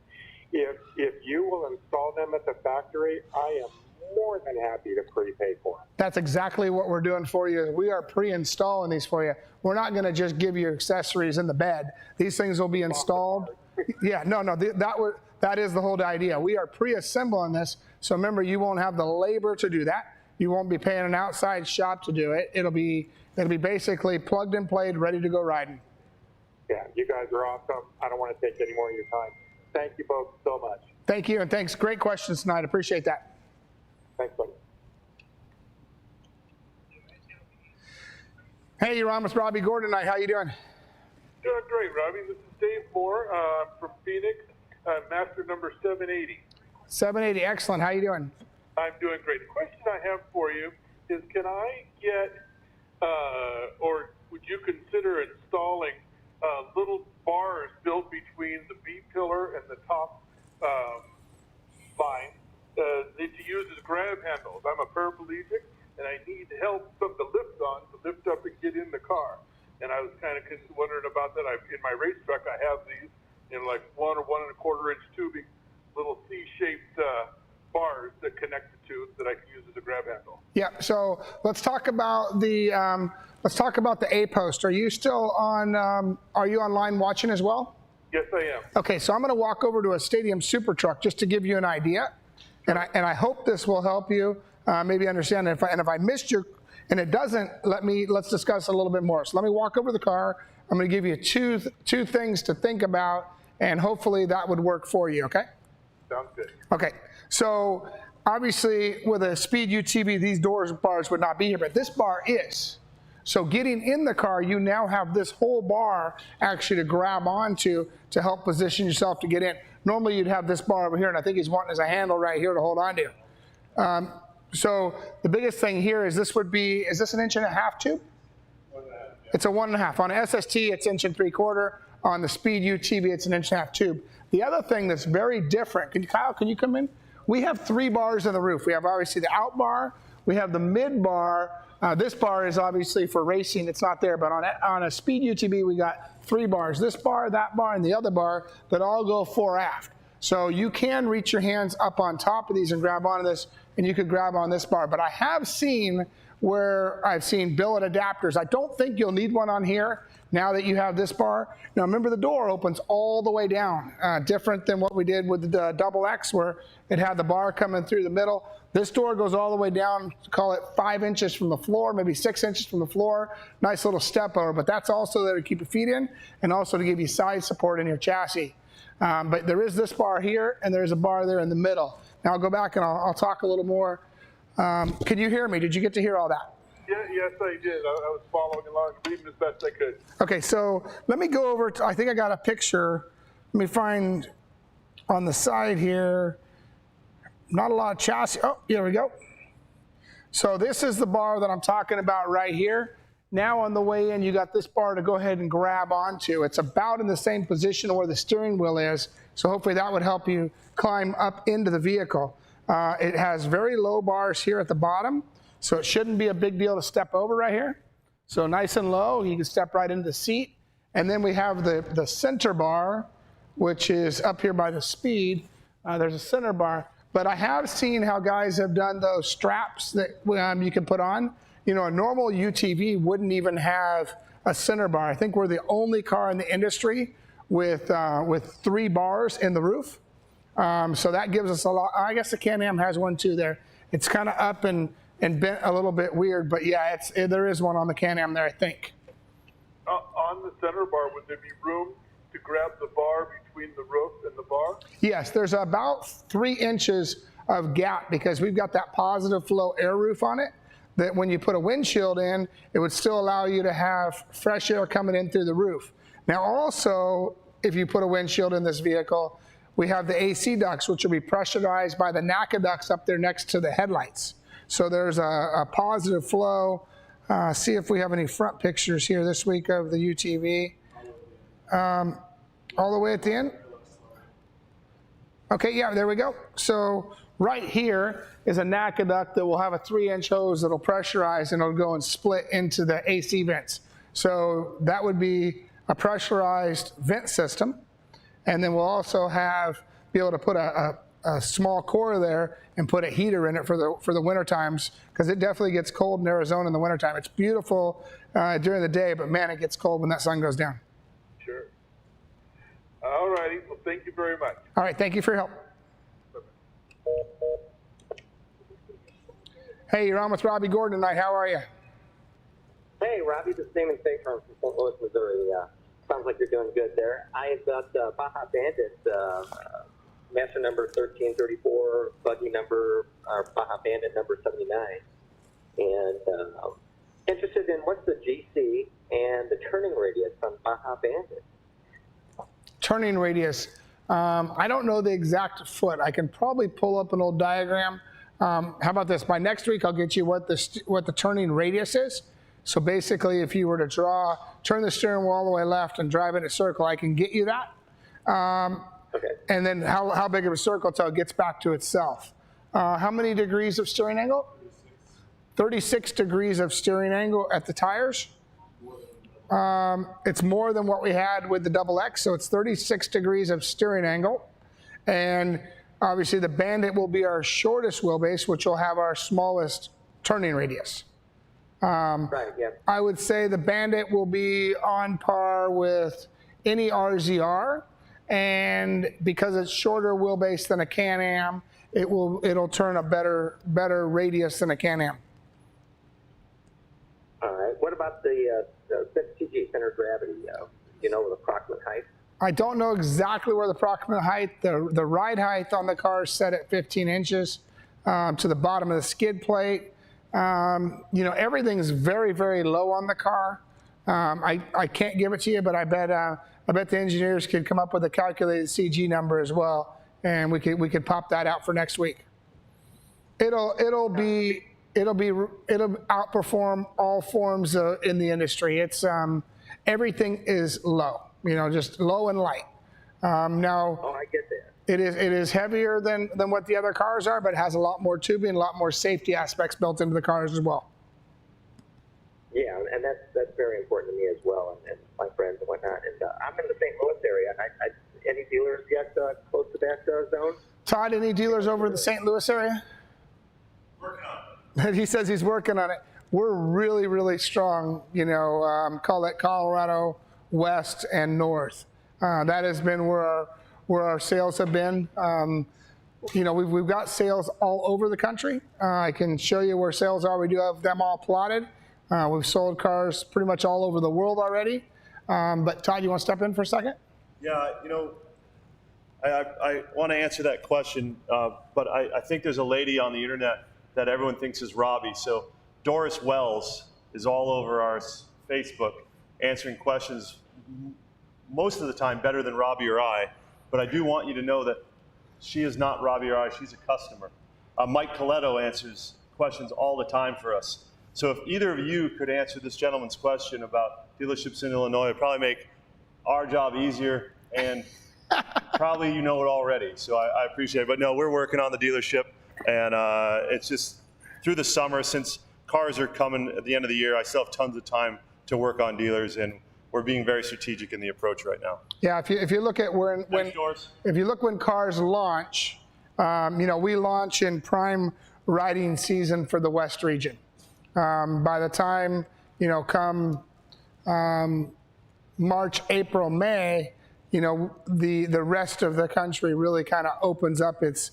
Speaker 5: if you will install them at the factory, I am more than happy to prepay for them.
Speaker 1: That's exactly what we're doing for you. We are pre-installing these for you. We're not going to just give you accessories in the bed. These things will be installed. Yeah, no, that is the whole idea. We are pre-assembling this, so remember, you won't have the labor to do that. You won't be paying an outside shop to do it. It'll be basically plugged and played, ready to go riding.
Speaker 5: Yeah, you guys are awesome. I don't want to take any more of your time. Thank you both so much.
Speaker 1: Thank you, and thanks. Great questions tonight. Appreciate that.
Speaker 5: Thanks, buddy.
Speaker 1: Hey, Ron, it's Robbie Gordon tonight. How you doing?
Speaker 6: Doing great, Robbie. This is Dave Moore from Phoenix, master number 780.
Speaker 1: 780, excellent. How you doing?
Speaker 6: I'm doing great. The question I have for you is, can I get, or would you consider installing little bars built between the B pillar and the top line that you use as grab handles? I'm a paraplegic, and I need help, something to lift on, to lift up and get in the car. And I was kind of wondering about that. In my race truck, I have these in like 1 or 1 1/4 inch tubing, little C-shaped bars that connect the two that I can use as a grab handle.
Speaker 1: Yeah. So let's talk about the A post. Are you still on? Are you online watching as well?
Speaker 6: Yes, I am.
Speaker 1: Okay. So I'm going to walk over to a Stadium Super Truck just to give you an idea, and I hope this will help you maybe understand. And if I missed your and it doesn't, let's discuss a little bit more. So let me walk over to the car. I'm going to give you two things to think about, and hopefully that would work for you, okay?
Speaker 6: Sounds good.
Speaker 1: Okay, so obviously with a speed UTV, these bars would not be here, but this bar is. So getting in the car, you now have this whole bar actually to grab onto to help position yourself to get in. Normally you'd have this bar over here, and I think he's wanting as a handle right here to hold on to. So the biggest thing here is is this an 1.5 inch tube? It's a 1.5. On SST, it's 1 3/4. On the Speed UTV, it's an 1.5 inch tube. The other thing that's very different, Kyle, can you come in? We have 3 bars in the roof. We have obviously the out bar, we have the mid bar. This bar is obviously for racing, it's not there, but on a Speed UTV, we got 3 bars. This bar, that bar, and the other bar that all go fore aft. So you can reach your hands up on top of these and grab onto this, and you could grab on this bar. But I have seen where I've seen billet adapters. I don't think you'll need one on here now that you have this bar. Now remember, the door opens all the way down, different than what we did with the double X where it had the bar coming through the middle. This door goes all the way down, call it 5 inches from the floor, maybe 6 inches from the floor. Nice little step over, but that's also there to keep your feet in and also to give you side support in your chassis. But there is this bar here, and there's a bar there in the middle. Now I'll go back and I'll talk a little more. Can you hear me? Did you get to hear all that?
Speaker 6: Yeah, yes, I did. I was following along, reading as best I could.
Speaker 1: Okay, so let me go over to, I think I got a picture. Let me find on the side here, not a lot of chassis. Oh, here we go. So this is the bar that I'm talking about right here. Now on the way in, you got this bar to go ahead and grab onto. It's about in the same position where the steering wheel is, so hopefully that would help you climb up into the vehicle. It has very low bars here at the bottom, so it shouldn't be a big deal to step over right here. So nice and low, you can step right into the seat. And then we have the center bar, which is up here by the Speed. There's a center bar. But I have seen how guys have done those straps that you can put on. You know, a normal UTV wouldn't even have a center bar. I think we're the only car in the industry with 3 bars in the roof. So that gives us a lot. I guess the Can-Am has one too there. It's kind of up and bent a little bit weird, but yeah, there is one on the Can-Am there, I think.
Speaker 6: On the center bar, would there be room to grab the bar between the roof and the bar?
Speaker 1: Yes, there's about 3 inches of gap because we've got that positive flow air roof on it, that when you put a windshield in, it would still allow you to have fresh air coming in through the roof. Now also, if you put a windshield in this vehicle, we have the AC ducts, which will be pressurized by the NACA ducts up there next to the headlights. So there's a positive flow. See if we have any front pictures here this week of the UTV. All the way at the end? Okay, yeah, there we go. So Right here is a NACA duct that will have a 3-inch hose that'll pressurize and it'll go and split into the AC vents. So that would be a pressurized vent system. And then we'll also be able to put a small core there and put a heater in it for the winter times, because it definitely gets cold in Arizona in the wintertime. It's beautiful during the day, but man, it gets cold when that sun goes down.
Speaker 6: Sure. All righty. Well, thank you very much.
Speaker 1: All right, thank you for your help. Hey, you're on with Robbie Gordon tonight. How are you?
Speaker 7: Hey, Robbie, this is Damon Fairfarm from St. Louis, Missouri. Sounds like you're doing good there. I've got Baja Bandit, master number 1334, buggy number, Baja Bandit number 79. And interested in what's the GC and the turning radius on Baja Bandit.
Speaker 1: Turning radius. I don't know the exact foot. I can probably pull up an old diagram. How about this? By next week, I'll get you what the turning radius is. So basically, if you were to turn the steering wheel all the way left and drive in a circle, I can get you that.
Speaker 7: Okay.
Speaker 1: And then how big of a circle till it gets back to itself. How many degrees of steering angle? 36 degrees of steering angle at the tires. It's more than what we had with the double X, so it's 36 degrees of steering angle. And obviously the Bandit will be our shortest wheelbase, which will have our smallest turning radius.
Speaker 7: Right, yeah.
Speaker 1: I would say the Bandit will be on par with any RZR, and because it's shorter wheelbase than a Can-Am, it'll turn a better radius than a Can-Am.
Speaker 7: All right. What about the TG center of gravity? You know, the approximate height?
Speaker 1: I don't know exactly where the approximate height. The ride height on the car is set at 15 inches to the bottom of the skid plate. Everything's very, very low on the car. I can't give it to you, but I bet the engineers could come up with a calculated CG number as well, and we could pop that out for next week. It'll outperform all forms in the industry. It's everything is low, just low and light. Now,
Speaker 7: Oh, I get that.
Speaker 1: it is heavier than what the other cars are, but it has a lot more tubing, a lot more safety aspects built into the cars as well.
Speaker 7: Yeah, and that's very important to me as well, and my friends and whatnot. And I'm in the St. Louis area. Any dealers yet close to that zone?
Speaker 1: Todd, any dealers over in the St. Louis area?
Speaker 2: Working on it.
Speaker 1: He says he's working on it. We're really, really strong, call it Colorado, west and north. That has been where our sales have been. We've got sales all over the country. I can show you where sales are. We do have them all plotted. We've sold cars pretty much all over the world already. But Todd, you want to step in for a second?
Speaker 3: Yeah, I want to answer that question, but I think there's a lady on the internet that everyone thinks is Robbie. So Doris Wells is all over our Facebook answering questions most of the time better than Robbie or I. But I do want you to know that she is not Robbie or I. She's a customer. Mike Coletto answers questions all the time for us. So if either of you could answer this gentleman's question about dealerships in Illinois, it'd probably make our job easier, and probably you know it already. So I appreciate it. But no, we're working on the dealership, and it's just through the summer, since cars are coming at the end of the year, I still have tons of time to work on dealers, and we're being very strategic in the approach right now.
Speaker 1: Yeah, if you look at when cars launch, we launch in prime riding season for the West region. By the time, come March, April, May, the rest of the country really kind of opens up its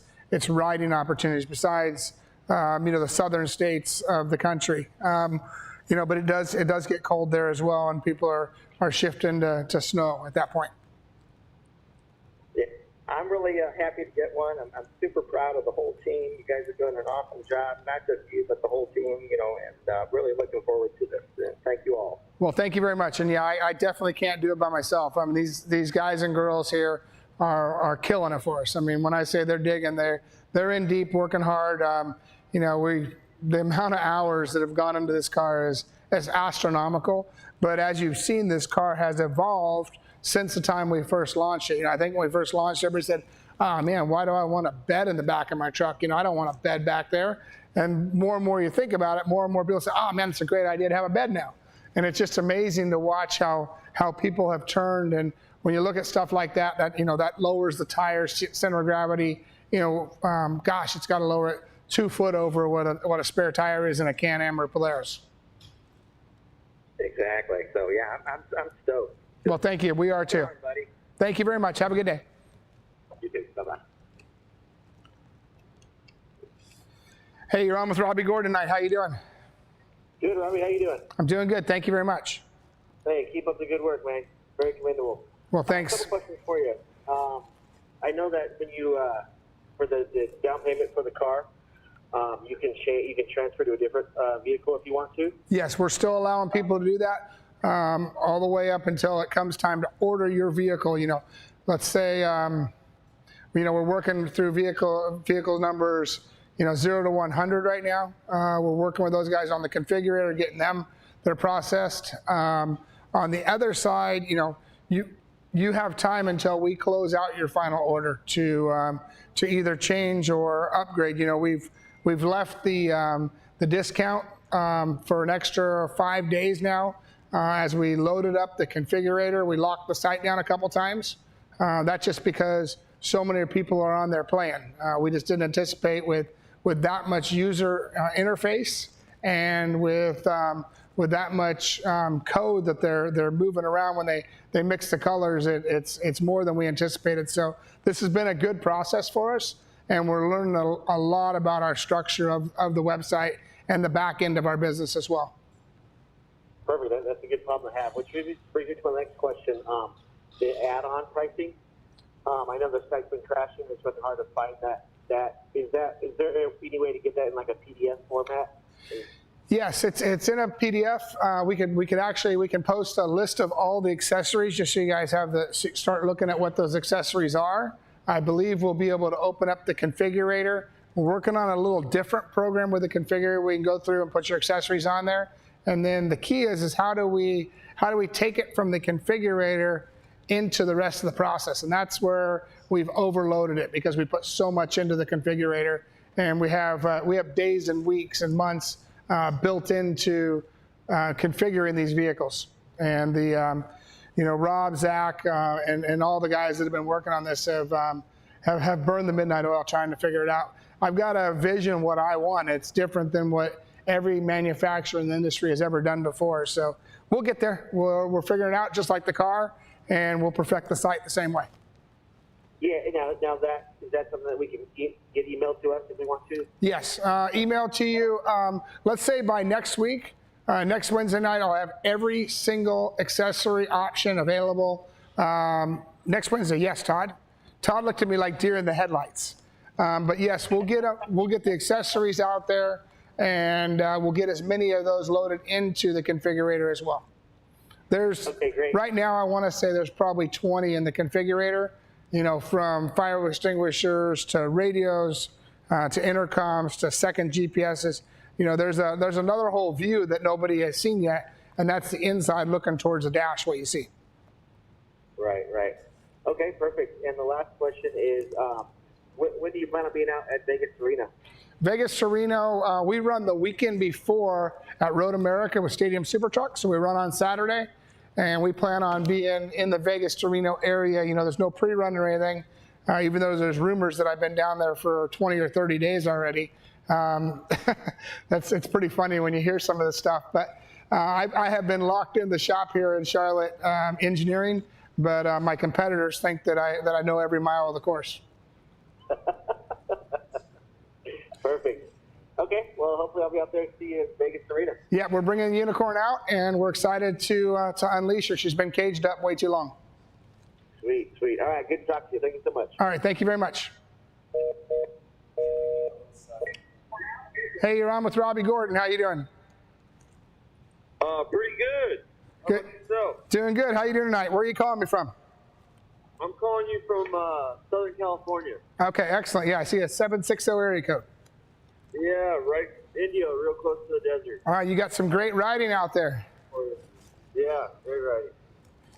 Speaker 1: riding opportunities besides, the southern states of the country. But it does get cold there as well, and people are shifting to snow at that point.
Speaker 7: Yeah, I'm really happy to get one. I'm super proud of the whole team. You guys are doing an awesome job, not just you, but the whole team, and really looking forward to this. And thank you all.
Speaker 1: Well, thank you very much. And yeah, I definitely can't do it by myself. I mean, these guys and girls here are killing it for us. I mean, when I say they're digging, they're in deep, working hard. The amount of hours that have gone into this car is astronomical. But as you've seen, this car has evolved since the time we first launched it. I think when we first launched, everybody said, oh man, why do I want a bed in the back of my truck? I don't want a bed back there. And more you think about it, more and more people say, oh man, it's a great idea to have a bed now. And it's just amazing to watch how people have turned. And when you look at stuff like that, that lowers the tire's center of gravity. Gosh, it's got to lower it 2 foot over what a spare tire is in a Can-Am or Polaris.
Speaker 7: Exactly. So yeah, I'm stoked.
Speaker 1: Well, thank you. We are too.
Speaker 7: All right, buddy.
Speaker 1: Thank you very much. Have a good day.
Speaker 7: You too. Bye-bye.
Speaker 1: Hey, you're on with Robbie Gordon tonight. How you doing?
Speaker 7: Good, Robbie. How you doing?
Speaker 1: I'm doing good. Thank you very much.
Speaker 7: Hey, keep up the good work, man. Very commendable.
Speaker 1: Well,
Speaker 7: A
Speaker 1: thanks.
Speaker 7: couple questions for you. I know that when you for the down payment for the car, you can transfer to a different vehicle if you want to.
Speaker 1: Yes, we're still allowing people to do that all the way up until it comes time to order your vehicle. Let's say we're working through vehicle numbers 0 to 100 right now. We're working with those guys on the configurator, getting them they're processed. On the other side, you have time until we close out your final order to either change or upgrade. We've left the discount for an extra 5 days now. As we loaded up the configurator, we locked the site down a couple times. That's just because so many people are on there playing. We just didn't anticipate with that much user interface and with that much code that they're moving around when they mix the colors. It's more than we anticipated. So this has been a good process for us, and we're learning a lot about our structure of the website and the back end of our business as well.
Speaker 7: Perfect. That's a good problem to have. Which brings me to my next question. The add-on pricing. I know the site's been crashing. It's been hard to find that. Is there any way to get that in like a PDF format?
Speaker 1: Yes, it's in a PDF. We can post a list of all the accessories just so you guys start looking at what those accessories are. I believe we'll be able to open up the configurator. We're working on a little different program with the configurator. We can go through and put your accessories on there. And then the key is how do we take it from the configurator into the rest of the process? And that's where we've overloaded it because we put so much into the configurator, and we have days and weeks and months built into configuring these vehicles. And Rob, Zach, and all the guys that have been working on this have burned the midnight oil trying to figure it out. I've got a vision what I want. It's different than what every manufacturer in the industry has ever done before. So we'll get there. We're figuring it out just like the car, and we'll perfect the site the same way.
Speaker 7: Yeah, now is that something that we can get emailed to us if we want to?
Speaker 1: Yes, email to you. Let's say by next week, next Wednesday night, I'll have every single accessory option available. Next Wednesday, yes, Todd. Todd looked at me like deer in the headlights. But yes, we'll get the accessories out there, and we'll get as many of those loaded into the configurator as well.
Speaker 7: Okay, great.
Speaker 1: Right now, I want to say there's probably 20 in the configurator. From fire extinguishers to radios to intercoms to second GPSs. There's another whole view that nobody has seen yet, and that's the inside looking towards the dash, what you see.
Speaker 7: Right. Okay, perfect. And the last question is, when do you plan on being out at Vegas Arena?
Speaker 1: Vegas Arena, we run the weekend before at Road America with Stadium Super Truck, so we run on Saturday. And we plan on being in the Vegas to Reno area. There's no pre-run or anything, even though there's rumors that I've been down there for 20 or 30 days already. It's pretty funny when you hear some of this stuff. But I have been locked in the shop here in Charlotte engineering, but my competitors think that I know every mile of the course.
Speaker 7: Perfect. Okay, well, hopefully I'll be out there to see you in Vegas Arena.
Speaker 1: Yeah, we're bringing the unicorn out, and we're excited to unleash her. She's been caged up way too long.
Speaker 7: Sweet. All right, good to talk to you. Thank you so much.
Speaker 1: All right, thank you very much. Hey, you're on with Robbie Gordon. How you doing?
Speaker 8: Pretty good. How about yourself?
Speaker 1: Doing good. How you doing tonight? Where are you calling me from?
Speaker 8: I'm calling you from Southern California.
Speaker 1: Okay, excellent. Yeah, I see a 760 area code.
Speaker 8: Yeah, right. India, real close to the desert.
Speaker 1: All right, you got some great riding out there.
Speaker 8: Yeah, very right.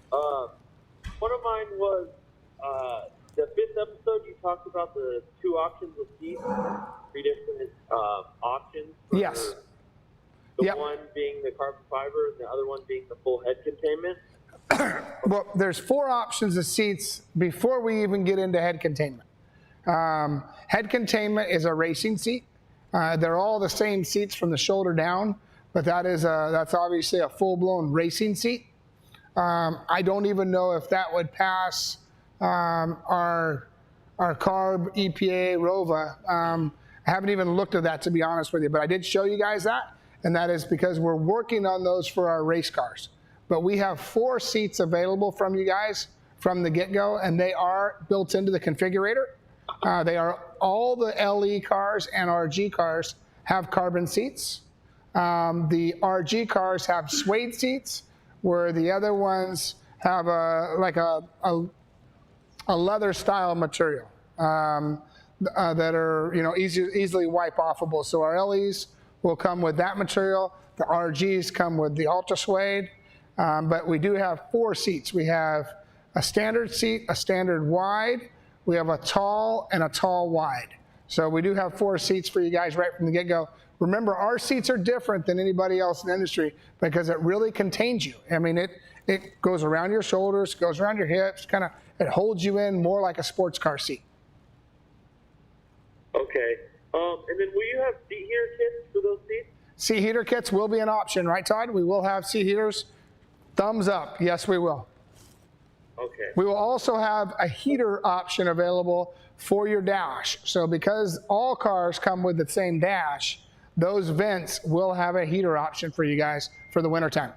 Speaker 8: One of mine was the 5th episode, you talked about the 2 options of seats, 3 different options.
Speaker 1: Yes.
Speaker 8: The
Speaker 1: Yep.
Speaker 8: one being the carbon fiber and the other one being the full head containment.
Speaker 1: Well, there's 4 options of seats before we even get into head containment. Head containment is a racing seat. They're all the same seats from the shoulder down, but that's obviously a full-blown racing seat. I don't even know if that would pass our CARB, EPA, ROVA. I haven't even looked at that, to be honest with you, but I did show you guys that, and that is because we're working on those for our race cars. But we have 4 seats available from you guys from the get-go, and they are built into the configurator. They are all the LE cars and RG cars have carbon seats. The RG cars have suede seats, where the other ones have a leather style material that are easily wipe offable. So our LEs will come with that material. The RGs come with the ultra suede. But we do have 4 seats. We have a standard seat, a standard wide, we have a tall, and a tall wide. So we do have 4 seats for you guys right from the get-go. Remember, our seats are different than anybody else in the industry because it really contains you. I mean, it goes around your shoulders, goes around your hips, it holds you in more like a sports car seat.
Speaker 8: Okay. And then will you have seat heater kits for those seats?
Speaker 1: Seat heater kits will be an option, right, Todd? We will have seat heaters. Thumbs up. Yes, we will.
Speaker 8: Okay.
Speaker 1: We will also have a heater option available for your dash. So because all cars come with the same dash, those vents will have a heater option for you guys for the wintertime.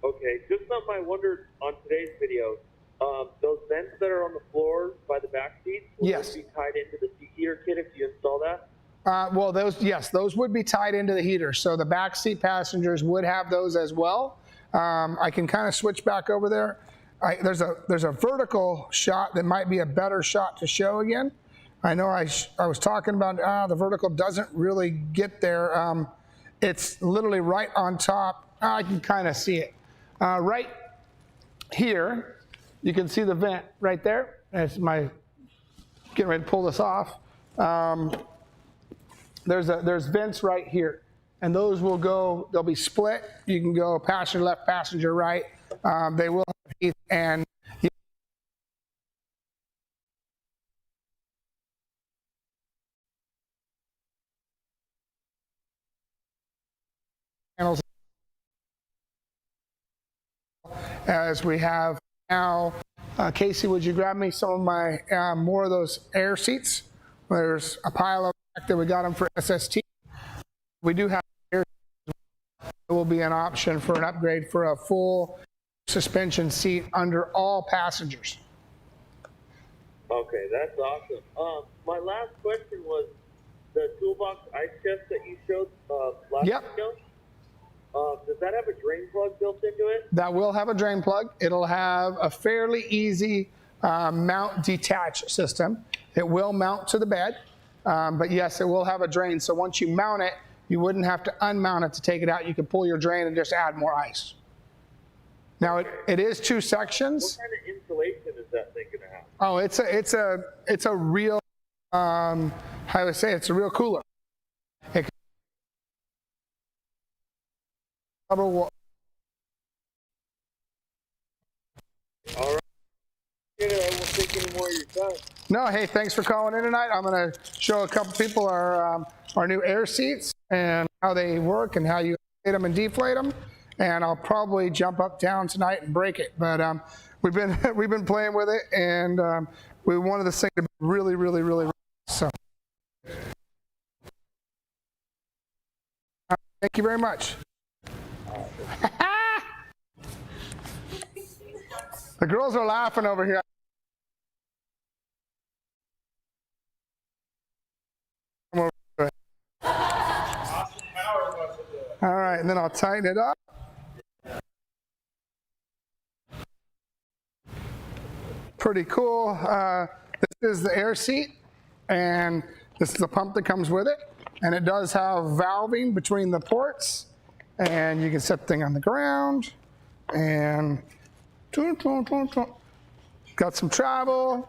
Speaker 8: Okay. Just something I wondered on today's video. Those vents that are on the floor by the back seats, will
Speaker 1: Yes.
Speaker 8: those be tied into the seat heater kit if you install that?
Speaker 1: Well, those would be tied into the heater. So the back seat passengers would have those as well. I can kind of switch back over there. There's a vertical shot that might be a better shot to show again. I know I was talking about the vertical doesn't really get there. It's literally right on top. I can kind of see it. Right here, you can see the vent right there. As my getting ready to pull this off. There's vents right here. And those will go, they'll be split. You can go passenger left, passenger right. They will have heat and panels as we have now. Casey, would you grab me some of my more of those air seats? There's a pile of back there. We got them for SST. We do have air. There will be an option for an upgrade for a full suspension seat under all passengers.
Speaker 8: Okay, that's awesome. My last question was the toolbox ice chest that you showed last
Speaker 1: Yep.
Speaker 8: video. Does that have a drain plug built into it?
Speaker 1: That will have a drain plug. It'll have a fairly easy mount detach system. It will mount to the bed, but yes, it will have a drain. So once you mount it, you wouldn't have to unmount it to take it out. You can pull your drain and just add more ice. Now it is 2 sections.
Speaker 8: What kind of insulation is that thing going to have?
Speaker 1: Oh, it's a real how do I say it? It's a real cooler. It can cover
Speaker 8: All right. I won't take any more of your time.
Speaker 1: No, hey, thanks for calling in tonight. I'm going to show a couple people our new air seats and how they work and how you inflate them and deflate them. And I'll probably jump up down tonight and break it. But we've been playing with it, and we wanted this thing to be really, really, really so. Thank you very much. The girls are laughing over here. All right, and then I'll tighten it up. Pretty cool. This is the air seat, and this is the pump that comes with it. And it does have valving between the ports, and you can set the thing on the ground, and got some travel.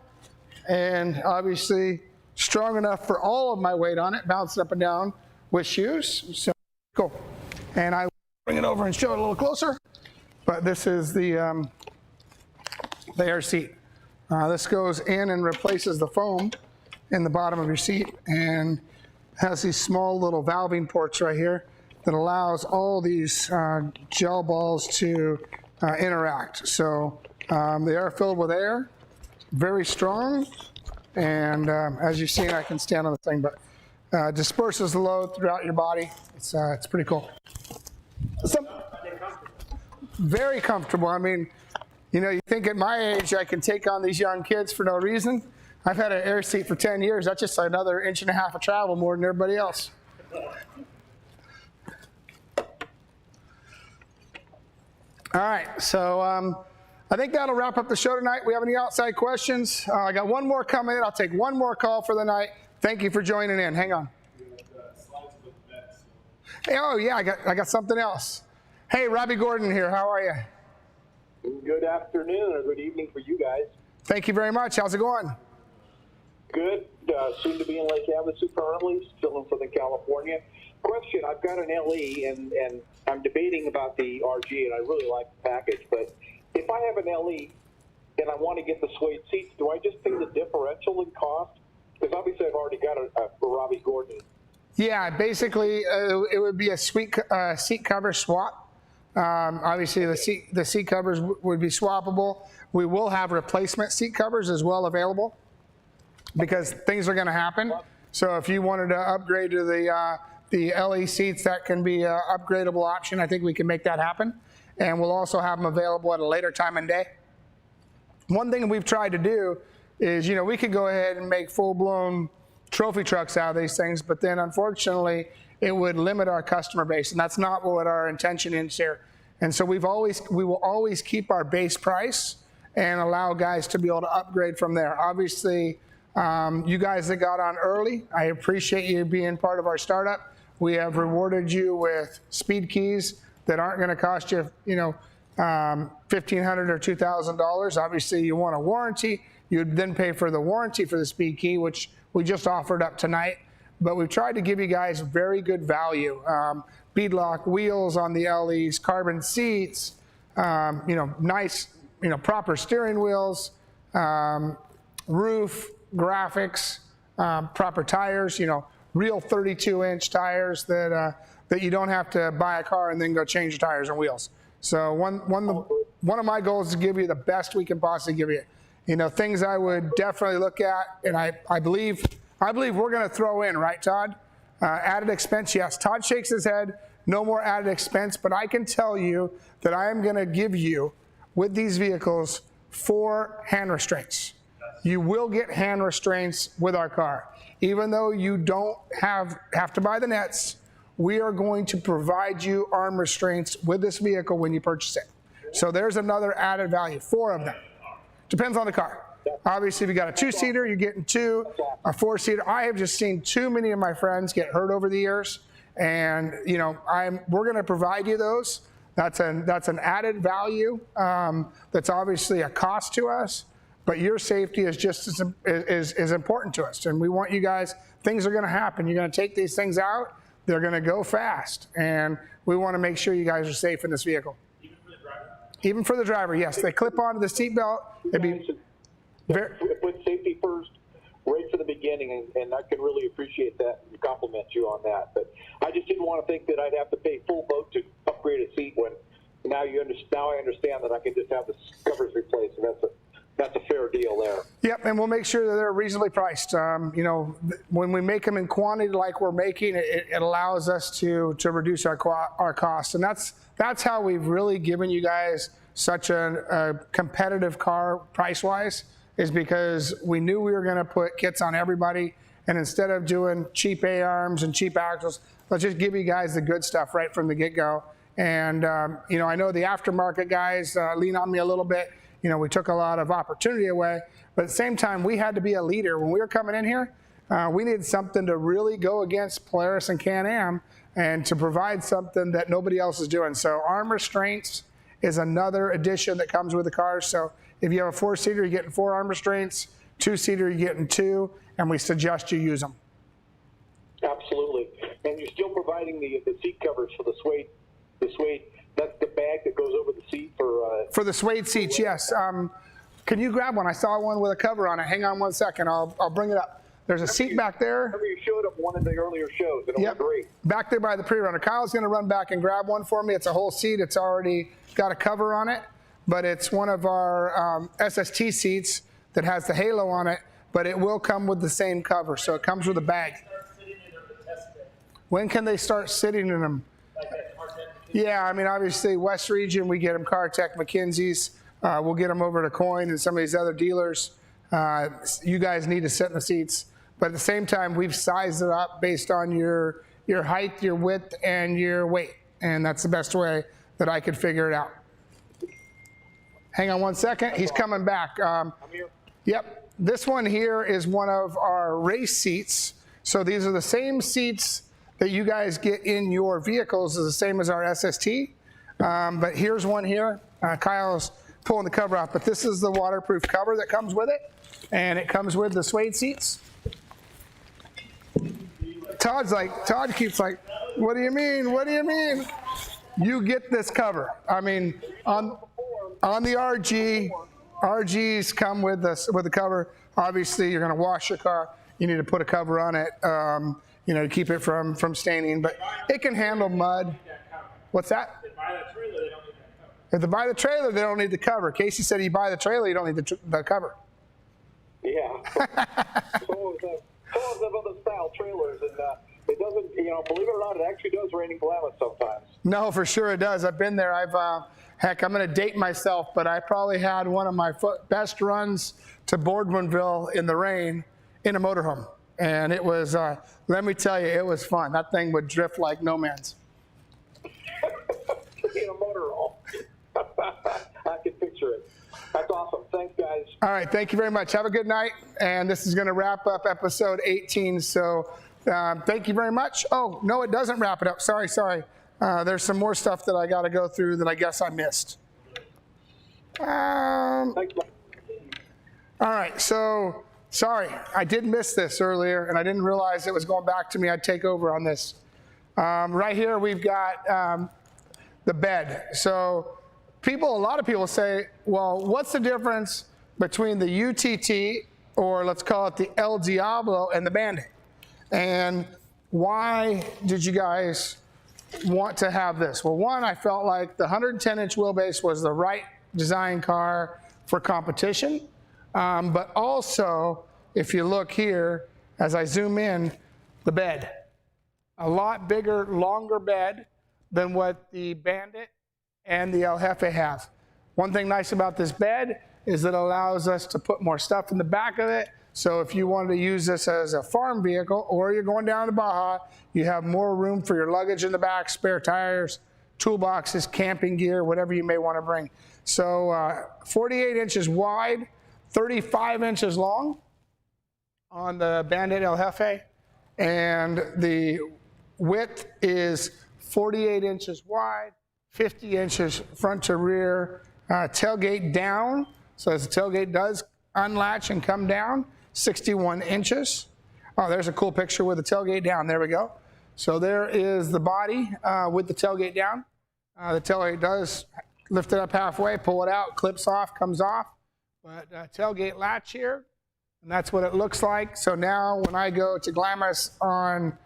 Speaker 1: and obviously strong enough for all of my weight on it, bouncing up and down with shoes. So cool. And I bring it over and show it a little closer. But this is the air seat. This goes in and replaces the foam in the bottom of your seat, and has these small little valving ports right here that allows all these gel balls to interact. So they are filled with air, very strong, and as you've seen, I can stand on the thing, but disperses the load throughout your body. It's pretty cool. Very comfortable. I mean, you know, you think at my age I can take on these young kids for no reason. I've had an air seat for 10 years. That's just another 1.5 inches of travel more than everybody else. All right, so I think that'll wrap up the show tonight. We have any outside questions? I got one more coming in. I'll take one more call for the night. Thank you for joining in. Hang on. Hey, oh yeah, I got something else. Hey, Robbie Gordon here. How are you?
Speaker 5: Good afternoon or good evening for you guys.
Speaker 1: Thank you very much. How's it going?
Speaker 5: Good. Soon to be in Lake Havasu currently, still in Southern California. Question, I've got an LE and I'm debating about the RG and I really like the package, but if I have an LE and I want to get the suede seats, do I just pay the differential in cost? Because obviously I've already got a Robbie Gordon.
Speaker 1: Yeah, basically it would be a seat cover swap. Obviously the seat covers would be swappable. We will have replacement seat covers as well available, because things are going to happen. So if you wanted to upgrade to the LE seats, that can be an upgradable option. I think we can make that happen. And we'll also have them available at a later time and day. One thing we've tried to do is, you know, we could go ahead and make full-blown trophy trucks out of these things, but then unfortunately it would limit our customer base, and that's not what our intention is here. And so we will always keep our base price and allow guys to be able to upgrade from there. Obviously, you guys that got on early, I appreciate you being part of our startup. We have rewarded you with speed keys that aren't going to cost you, you know, $1,500 or $2,000. Obviously, you want a warranty. You'd then pay for the warranty for the speed key, which we just offered up tonight. But we've tried to give you guys very good value. Beadlock wheels on the LEs, carbon seats, you know, nice, you know, proper steering wheels, roof, graphics, proper tires, you know, real 32-inch tires that you don't have to buy a car and then go change the tires and wheels. So one of my goals is to give you the best we can possibly give you. You know, things I would definitely look at, and I believe we're going to throw in, right, Todd? Added expense, yes. Todd shakes his head, no more added expense, but I can tell you that I am going to give you, with these vehicles, 4 hand restraints. You will get hand restraints with our car. Even though you don't have to buy the nets, we are going to provide you arm restraints with this vehicle when you purchase it. So there's another added value, 4 of them. Depends on the car. Obviously, if you got a 2-seater, you're getting 2. A 4-seater, I have just seen too many of my friends get hurt over the years, and you know, we're going to provide you those. That's an added value. That's obviously a cost to us, but your safety is just as important to us. And we want you guys. Things are going to happen. You're going to take these things out. They're going to go fast, and we want to make sure you guys are safe in this vehicle. Even for the driver? Even for the driver, yes. They clip onto the seatbelt.
Speaker 5: Put safety first right from the beginning, and I can really appreciate that and compliment you on that. But I just didn't want to think that I'd have to pay full boat to upgrade a seat when now I understand that I can just have the covers replaced, and that's a fair deal there.
Speaker 1: Yep, and we'll make sure that they're reasonably priced. You know, when we make them in quantity like we're making, it allows us to reduce our costs, and that's how we've really given you guys such a competitive car price-wise, is because we knew we were going to put kits on everybody, and instead of doing cheap A-arms and cheap axles, let's just give you guys the good stuff right from the get-go. And you know, I know the aftermarket guys lean on me a little bit. You know, we took a lot of opportunity away, but at the same time, we had to be a leader. When we were coming in here, we needed something to really go against Polaris and Can-Am and to provide something that nobody else is doing. So arm restraints is another addition that comes with the car. So if you have a 4-seater, you're getting 4 arm restraints. Two-seater, you're getting two, and we suggest you use them.
Speaker 9: Absolutely. And you're still providing the seat covers for the suede. The suede, that's the bag that goes over the seat for...
Speaker 1: For the suede seats, yes. Can you grab one? I saw one with a cover on it. Hang on one second. I'll bring it up. There's a seat back there.
Speaker 9: Remember you showed up one of the earlier shows, and it was great.
Speaker 1: Back there by the pre-runner. Kyle's going to run back and grab one for me. It's a whole seat. It's already got a cover on it, but it's one of our SST seats that has the halo on it, but it will come with the same cover, so it comes with a bag. When can they start sitting in them? Yeah, I mean, obviously, West Region, we get them Cartech, McKinsey's. We'll get them over to Coin and some of these other dealers. You guys need to sit in the seats. But at the same time, we've sized it up based on your height, your width, and your weight. And that's the best way that I could figure it out. Hang on one second. He's coming back.
Speaker 9: I'm here.
Speaker 1: Yep. This one here is one of our race seats. So these are the same seats that you guys get in your vehicles, is the same as our SST. But here's one here. Kyle's pulling the cover off, but this is the waterproof cover that comes with it. And it comes with the suede seats. Todd keeps like, what do you mean? What do you mean? You get this cover. I mean, on the RGs come with the cover. Obviously, you're going to wash your car. You need to put a cover on it, to keep it from staining. But it can handle mud. What's that? If they buy the trailer, they don't need the cover. Casey said, you buy the trailer, you don't need the cover.
Speaker 9: Yeah. Some of other style trailers, and it doesn't, believe it or not, it actually does rain and glamour sometimes.
Speaker 1: No, for sure it does. I've been there. Heck, I'm going to date myself, but I probably had one of my best runs to Boardmanville in the rain in a motorhome. And it was, let me tell you, it was fun. That thing would drift like no man's.
Speaker 9: In a motorhome. I can picture it. That's awesome. Thanks, guys.
Speaker 1: All right. Thank you very much. Have a good night. And this is going to wrap up episode 18. So thank you very much. Oh, no, it doesn't wrap it up. Sorry. There's some more stuff that I got to go through that I guess I missed.
Speaker 9: Thanks, Mike.
Speaker 1: All right. So, sorry. I did miss this earlier, and I didn't realize it was going back to me. I'd take over on this. Right here, we've got the bed. So, a lot of people say, well, what's the difference between the UTT, or let's call it the El Diablo, and the Bandit? And why did you guys want to have this? Well, one, I felt like the 110-inch wheelbase was the right design car for competition. But also, if you look here, as I zoom in, the bed. A lot bigger, longer bed than what the Bandit and the El Jefe have. One thing nice about this bed is it allows us to put more stuff in the back of it. So if you wanted to use this as a farm vehicle, or you're going down to Baja, you have more room for your luggage in the back, spare tires, toolboxes, camping gear, whatever you may want to bring. So 48 inches wide, 35 inches long on the Bandit El Jefe, and the width is 48 inches wide, 50 inches front to rear, tailgate down. So as the tailgate does unlatch and come down, 61 inches. Oh, there's a cool picture with the tailgate down. There we go. So there is the body with the tailgate down. The tailgate does lift it up halfway, pull it out, clips off, comes off. But tailgate latch here, and that's what it looks like. So now when I go to Glamis on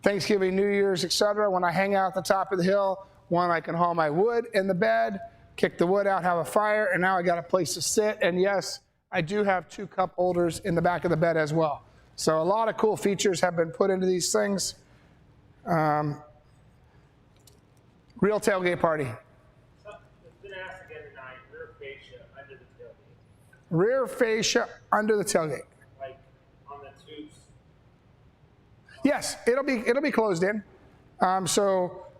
Speaker 1: Thanksgiving, New Year's, etc., when I hang out at the top of the hill, one, I can haul my wood in the bed, kick the wood out, have a fire, and now I got a place to sit. And yes, I do have 2 cup holders in the back of the bed as well. So a lot of cool features have been put into these things. Real tailgate party. Rear fascia under the tailgate.
Speaker 10: Like on the tubes.
Speaker 1: Yes, it'll be closed in.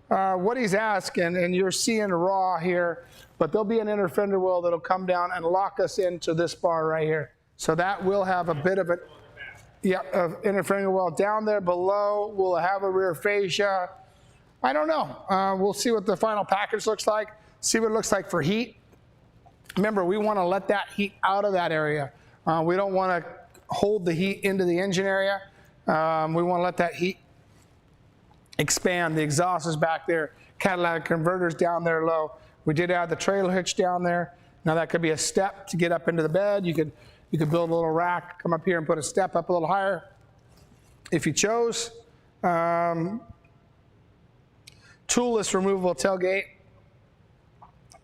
Speaker 1: What he's asking, and you're seeing raw here, but there'll be an inner fender wheel that'll come down and lock us into this bar right here. So that will have a bit of inner fender wheel down there below. We'll have a rear fascia. I don't know. We'll see what the final package looks like. See what it looks like for heat. Remember, we want to let that heat out of that area. We don't want to hold the heat into the engine area. We want to let that heat expand. The exhaust is back there. Catalytic converters down there low. We did add the trailer hitch down there. Now that could be a step to get up into the bed. You could build a little rack, come up here and put a step up a little higher if you chose. Toolless removable tailgate,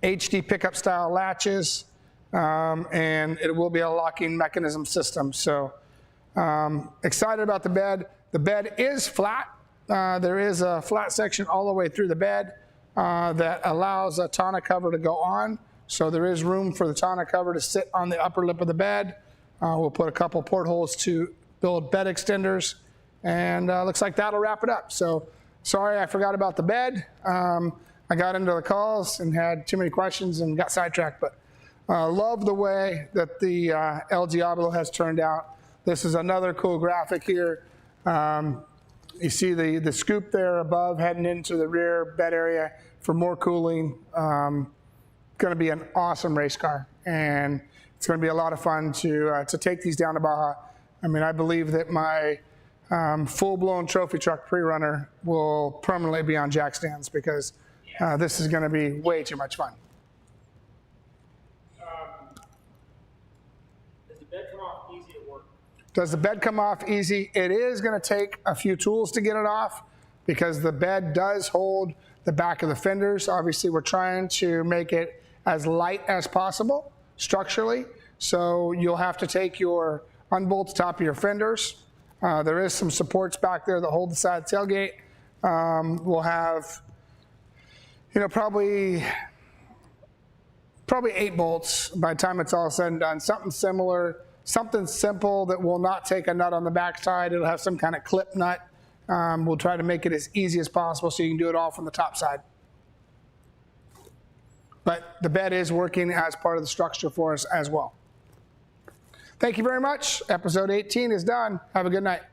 Speaker 1: HD pickup style latches, and it will be a locking mechanism system. So excited about the bed. The bed is flat. There is a flat section all the way through the bed that allows a tonneau cover to go on. So there is room for the tonneau cover to sit on the upper lip of the bed. We'll put a couple portholes to build bed extenders, and looks like that'll wrap it up. So sorry I forgot about the bed. I got into the calls and had too many questions and got sidetracked, but love the way that the El Diablo has turned out. This is another cool graphic here. You see the scoop there above heading into the rear bed area for more cooling. Going to be an awesome race car, and it's going to be a lot of fun to take these down to Baja. I mean, I believe that my full-blown trophy truck pre-runner will permanently be on jack stands, because this is going to be way too much fun.
Speaker 10: Does the bed come off easy at work?
Speaker 1: Does the bed come off easy? It is going to take a few tools to get it off, because the bed does hold the back of the fenders. Obviously, we're trying to make it as light as possible structurally. So you'll have to take your unbolt the top of your fenders. There is some supports back there that hold the side tailgate. We'll have, probably 8 bolts by the time it's all said and done. Something similar, something simple that will not take a nut on the backside. It'll have some kind of clip nut. We'll try to make it as easy as possible so you can do it all from the top side. But the bed is working as part of the structure for us as well. Thank you very much. Episode 18 is done. Have a good night.